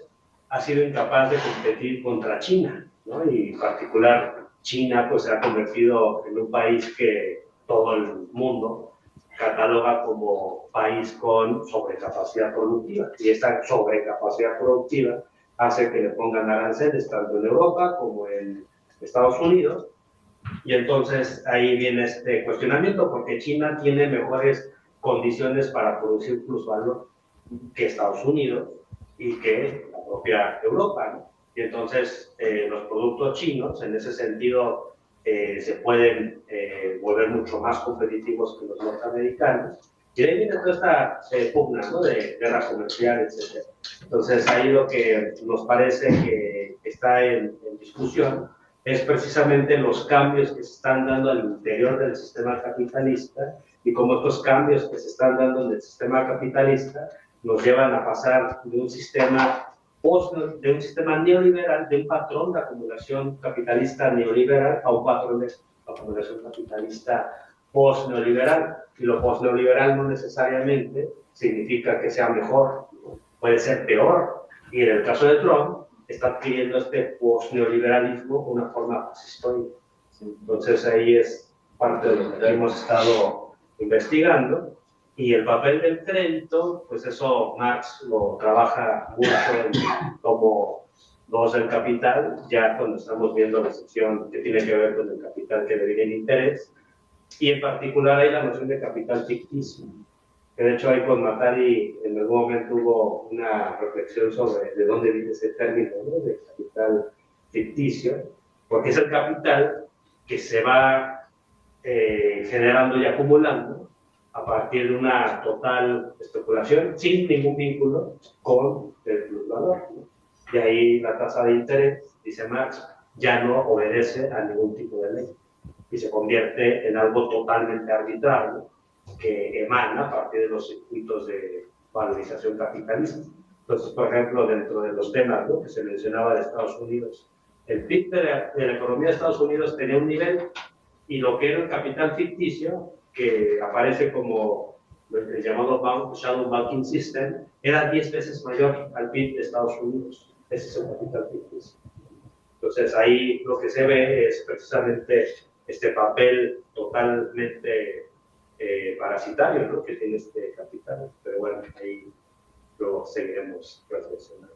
ha sido incapaz de competir contra China, ¿no? Y en particular China pues se ha convertido en un país que todo el mundo cataloga como país con sobrecapacidad productiva, y esta sobrecapacidad productiva hace que le pongan aranceles tanto en Europa como en Estados Unidos. Y entonces ahí viene este cuestionamiento, porque China tiene mejores condiciones para producir plusvalor que Estados Unidos y que la propia Europa, ¿no? Y entonces los productos chinos en ese sentido se pueden volver mucho más competitivos que los norteamericanos. Y de ahí viene toda esta pugna, ¿no? De guerra comercial, etc. Entonces ahí lo que nos parece que está en discusión es precisamente los cambios que se están dando al interior del sistema capitalista, y cómo estos cambios que se están dando en el sistema capitalista nos llevan a pasar de un sistema neoliberal, de un patrón de acumulación capitalista neoliberal, a un patrón de acumulación capitalista post-neoliberal. Y lo post-neoliberal no necesariamente significa que sea mejor, puede ser peor. Y en el caso de Trump, está adquiriendo este post-neoliberalismo una forma fascistoide. Entonces ahí es parte de lo que hemos estado investigando. Y el papel del crédito, pues eso Marx lo trabaja mucho como dos del capital, ya cuando estamos viendo la sección que tiene que ver con el capital que le viene el interés, y en particular hay la noción de capital ficticio, que de hecho ahí con Matari en algún momento hubo una reflexión sobre de dónde viene ese término, ¿no?, de capital ficticio, porque es el capital que se va generando y acumulando a partir de una total especulación sin ningún vínculo con el plusvalor, ¿no? Y ahí la tasa de interés, dice Marx, ya no obedece a ningún tipo de ley y se convierte en algo totalmente arbitrario que emana a partir de los circuitos de valorización capitalista. Entonces, por ejemplo, dentro de los temas, ¿no?, que se mencionaba de Estados Unidos, el PIB de la economía de Estados Unidos tenía un nivel, y lo que era el capital ficticio, que aparece como el llamado Shadow Banking System, era 10 veces mayor al PIB de Estados Unidos. Ese es el capital ficticio. Entonces ahí lo que se ve es precisamente este papel totalmente parasitario, ¿no?, que tiene este capital. Pero bueno, ahí lo seguiremos reflexionando.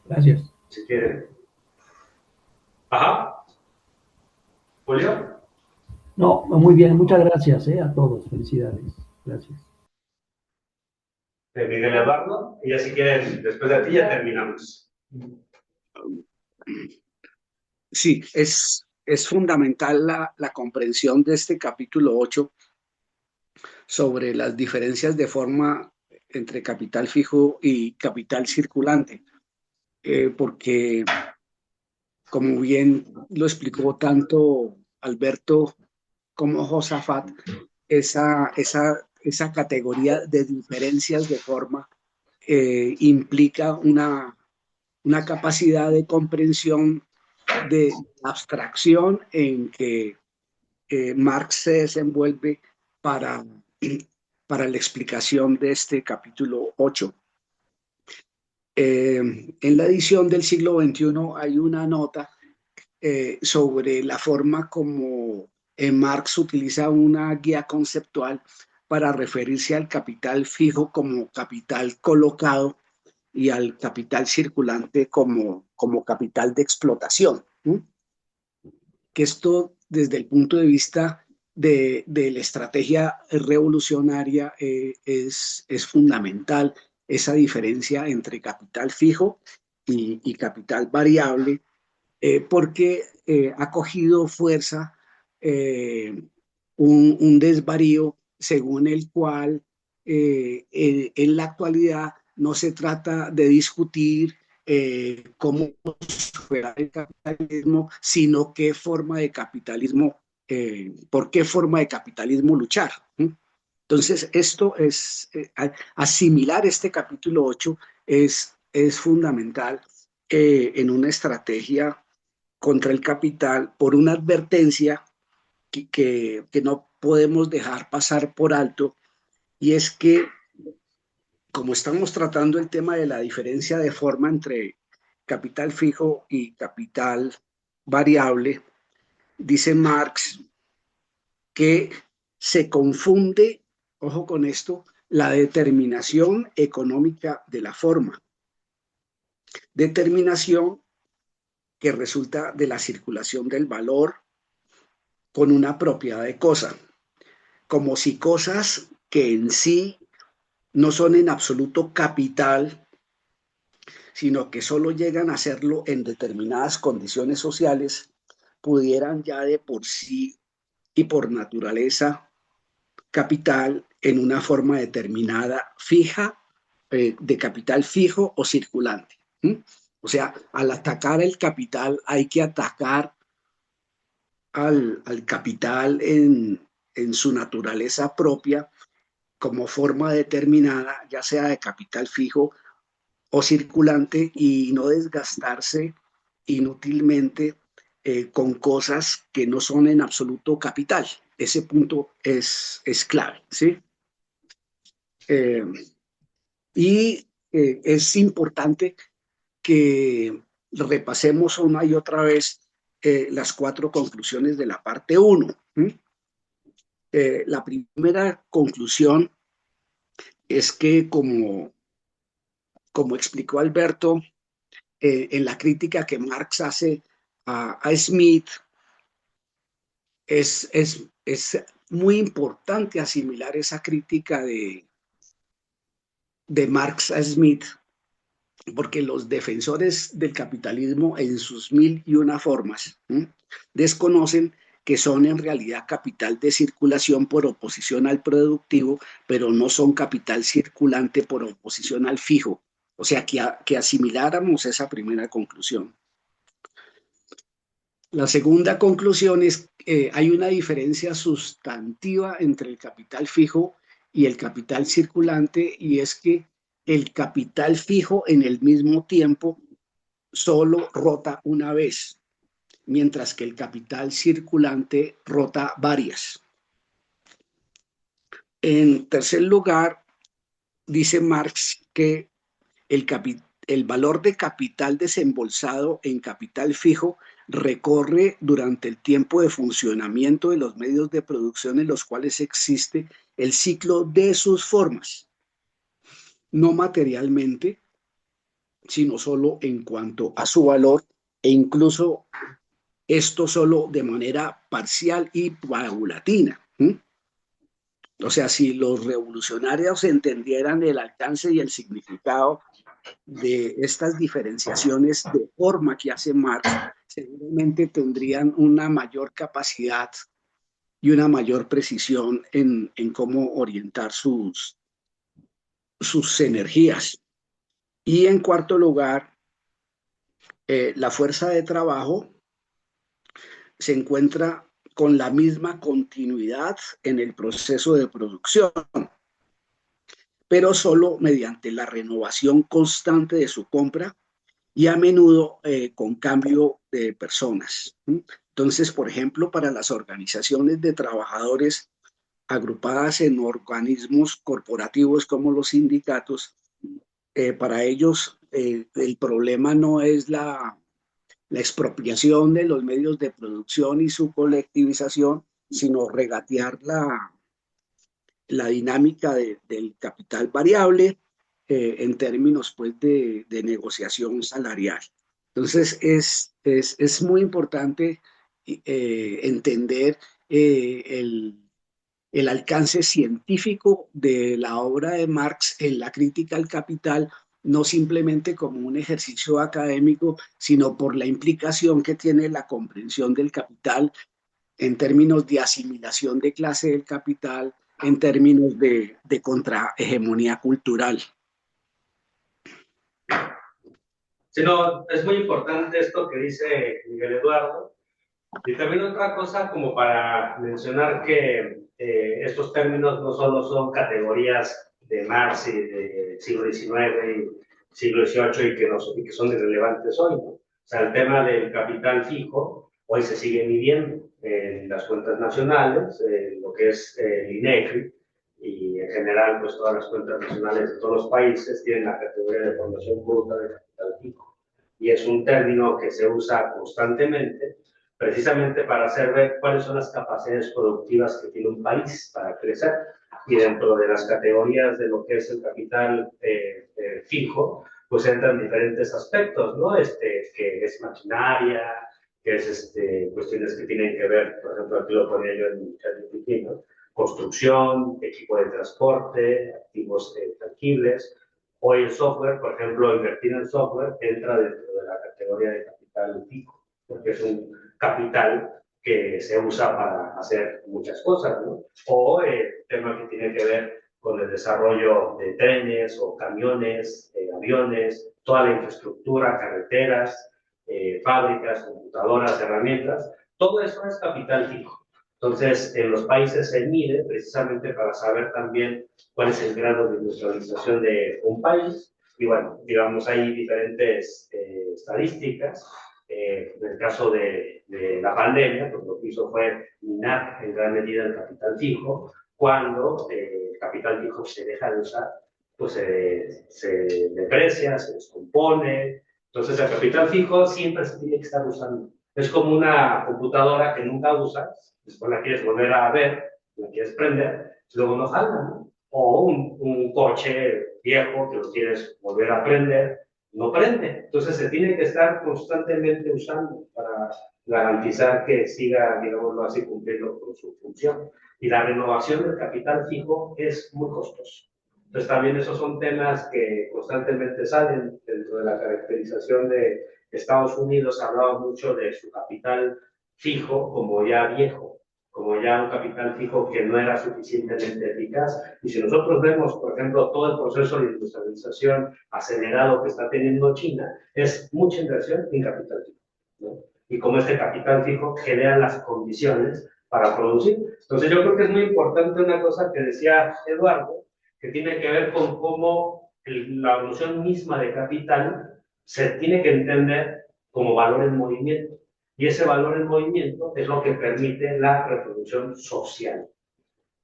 Gracias. Si quieren. Ajá. Julio. No, muy bien, muchas gracias a todos. Felicidades. Gracias. De Miguel Eduardo, y ya si quieren, después de ti ya terminamos. Sí, es fundamental la comprensión de este capítulo 8 sobre las diferencias de forma entre capital fijo y capital circulante, porque como bien lo explicó tanto Alberto como Josafat, esa categoría de diferencias de forma implica una capacidad de comprensión, de abstracción en que Marx se desenvuelve para la explicación de este capítulo 8. En la edición del siglo XXI hay una nota sobre la forma como Marx utiliza una guía conceptual para referirse al capital fijo como capital colocado y al capital circulante como capital de explotación, ¿no? Que esto desde el punto de vista de la estrategia revolucionaria es fundamental, esa diferencia entre capital fijo y capital variable, porque ha cogido fuerza un desvarío según el cual en la actualidad no se trata de discutir cómo superar el capitalismo, sino qué forma de capitalismo, por qué forma de capitalismo luchar. Entonces, esto es, asimilar este capítulo 8 es fundamental en una estrategia contra el capital por una advertencia que no podemos dejar pasar por alto, y es que como estamos tratando el tema de la diferencia de forma entre capital fijo y capital variable, dice Marx que se confunde, ojo con esto, la determinación económica de la forma. Determinación que resulta de la circulación del valor con una propiedad de cosa, como si cosas que en sí no son en absoluto capital, sino que solo llegan a serlo en determinadas condiciones sociales, pudieran ya de por sí y por naturaleza capital en una forma determinada, fija, de capital fijo o circulante. O sea, al atacar el capital hay que atacar al capital en su naturaleza propia como forma determinada, ya sea de capital fijo o circulante, y no desgastarse inútilmente con cosas que no son en absoluto capital. ese punto es clave, ¿sí? Es importante que repasemos una y otra vez las 4 conclusiones de la parte 1. La primera conclusión es que, como explicó Alberto, en la crítica que Marx hace a Smith, es muy importante asimilar esa crítica de Marx a Smith, porque los defensores del capitalismo en sus 1001 formas desconocen que son en realidad capital de circulación por oposición al productivo, pero no son capital circulante por oposición al fijo. O sea, que asimiláramos esa primera conclusión. La segunda conclusión es que hay una diferencia sustantiva entre el capital fijo y el capital circulante, y es que el capital fijo en el mismo tiempo solo rota una vez, mientras que el capital circulante rota varias. En tercer lugar, dice Marx que el valor de capital desembolsado en capital fijo recorre durante el tiempo de funcionamiento de los medios de producción en los cuales existe el ciclo de sus formas, no materialmente, sino solo en cuanto a su valor, e incluso esto solo de manera parcial y paulatina. O sea, si los revolucionarios entendieran el alcance y el significado de estas diferenciaciones de forma que hace Marx, seguramente tendrían una mayor capacidad y una mayor precisión en cómo orientar sus energías. Y en cuarto lugar, la fuerza de trabajo se encuentra con la misma continuidad en el proceso de producción, pero solo mediante la renovación constante de su compra y a menudo con cambio de personas. Entonces, por ejemplo, para las organizaciones de trabajadores agrupadas en organismos corporativos como los sindicatos, para ellos el problema no es la expropiación de los medios de producción y su colectivización, sino regatear la dinámica del capital variable en términos pues, de negociación salarial. Entonces, es muy importante entender el alcance científico de la obra de Marx en la crítica al capital, no simplemente como un ejercicio académico, sino por la implicación que tiene la comprensión del capital en términos de asimilación de clase del capital, en términos de contrahegemonía cultural. Sí, no, es muy importante esto que dice Miguel Eduardo. Y también otra cosa como para mencionar que estos términos no solo son categorías de Marx y del siglo XIX y siglo XVIII y que son irrelevantes hoy, ¿no? O sea, el tema del capital fijo hoy se sigue midiendo en las cuentas nacionales, lo que es el INEGI, y en general pues todas las cuentas nacionales de todos los países tienen la categoría de formación bruta de capital fijo. Y es un término que se usa constantemente precisamente para hacer ver cuáles son las capacidades productivas que tiene un país para crecer. Y dentro de las categorías de lo que es el capital fijo, pues entran diferentes aspectos, ¿no? Que es maquinaria, que es cuestiones que tienen que ver, por ejemplo, aquí lo ponía yo en ChatGPT, ¿no? Construcción, equipo de transporte, activos tangibles. Hoy el software, por ejemplo, invertir en software entra dentro de la categoría de capital fijo, porque es un capital que se usa para hacer muchas cosas, ¿no? O tema que tiene que ver con el desarrollo de trenes o camiones, aviones, toda la infraestructura, carreteras, fábricas, computadoras, herramientas, todo eso es capital fijo. Entonces, en los países se mide precisamente para saber también cuál es el grado de industrialización de un país. Y bueno, digamos, hay diferentes estadísticas. en el caso de la pandemia, pues lo que hizo fue minar en gran medida el capital fijo. Cuando el capital fijo se deja de usar, pues se deprecia, se descompone. Entonces el capital fijo siempre se tiene que estar usando. Es como una computadora que nunca usas, después la quieres volver a ver, la quieres prender, luego no jala, ¿no? O un coche viejo que lo quieres volver a prender, no prende. Entonces se tiene que estar constantemente usando para garantizar que siga, digámoslo así, cumpliendo con su función. Y la renovación del capital fijo es muy costosa. Entonces también esos son temas que constantemente salen dentro de la caracterización de Estados Unidos. Hablaba mucho de su capital fijo como ya viejo, como ya un capital fijo que no era suficientemente eficaz. Y si nosotros vemos, por ejemplo, todo el proceso de industrialización acelerado que está teniendo China, es mucha inversión en capital fijo, ¿no? Y como este capital fijo genera las condiciones para producir. Entonces yo creo que es muy importante una cosa que decía Eduardo, que tiene que ver con cómo la noción misma de capital se tiene que entender como valor en movimiento. Y ese valor en movimiento es lo que permite la reproducción social.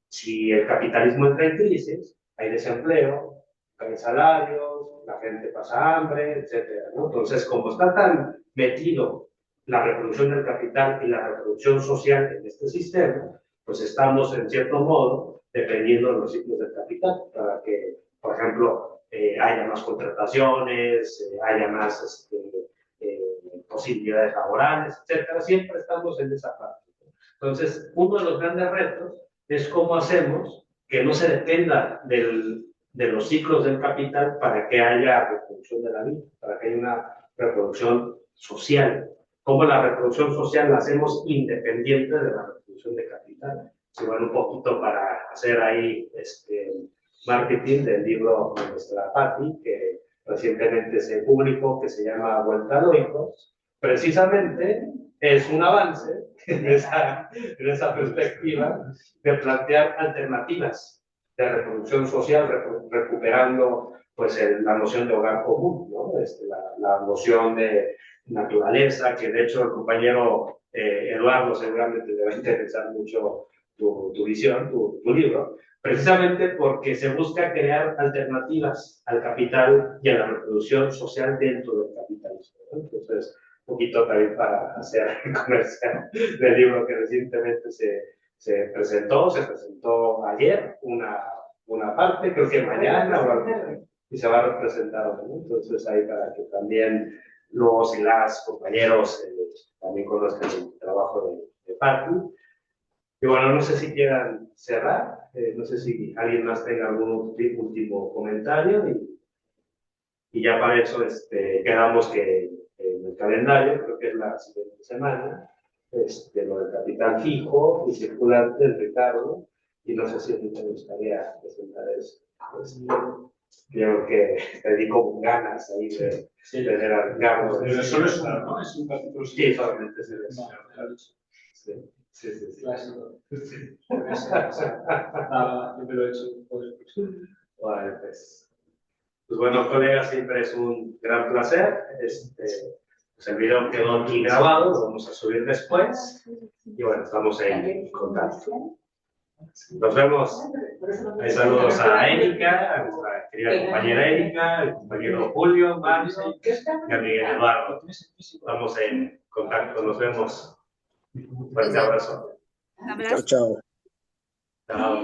Si el capitalismo entra en crisis, hay desempleo, hay salarios, la gente pasa hambre, etc., ¿no? Entonces, como está tan metido la reproducción del capital y la reproducción social en este sistema, pues estamos, en cierto modo, dependiendo de los ciclos del capital para que, por ejemplo, haya más contrataciones, haya más posibilidades laborales, etcétera. Siempre estamos en esa parte. Entonces, uno de los grandes retos es cómo hacemos que no se dependa de los ciclos del capital para que haya reproducción de la vida, para que haya una reproducción social. Cómo la reproducción social la hacemos independiente de la reproducción de capital. Si bueno, un poquito para hacer ahí marketing del libro de nuestra Patti, que recientemente se publicó, que se llama Vuelta a Loicos. Precisamente es un avance en esa perspectiva de plantear alternativas de reproducción social, recuperando pues la noción de hogar común, ¿no? La noción de naturaleza, que de hecho el compañero Eduardo seguramente le va a interesar mucho tu visión, tu libro, precisamente porque se busca crear alternativas al capital y a la reproducción social dentro del capitalismo, ¿no? Entonces, un poquito también para hacer comercial del libro que recientemente se presentó ayer, una parte, creo que mañana o algo, y se va a representar, ¿no? Entonces ahí para que también los y las compañeros también conozcan el trabajo de Patti. Y bueno, no sé si quieran cerrar, no sé si alguien más tenga algún último comentario y ya para eso quedamos que en el calendario, creo que es la siguiente semana, lo del capital fijo y circulante del Ricardo, y no sé si a ti te gustaría presentar eso. Creo que te di como ganas ahí de tener al Ricardo. Pero solo es uno, ¿no? Es un capítulo. Sí, solamente es el sí. Sí. Clásico. Sí. Nada, yo me lo he hecho por el próximo. Vale, pues bueno, colegas, siempre es un gran placer. Pues el video quedó aquí grabado, lo vamos a subir después. Y bueno, estamos en contacto. Nos vemos. Hay saludos a Erika, a nuestra querida compañera Erika, al compañero Julio, Marce y a Miguel Eduardo. Estamos en contacto, nos vemos. Un fuerte abrazo. Chao. Chao.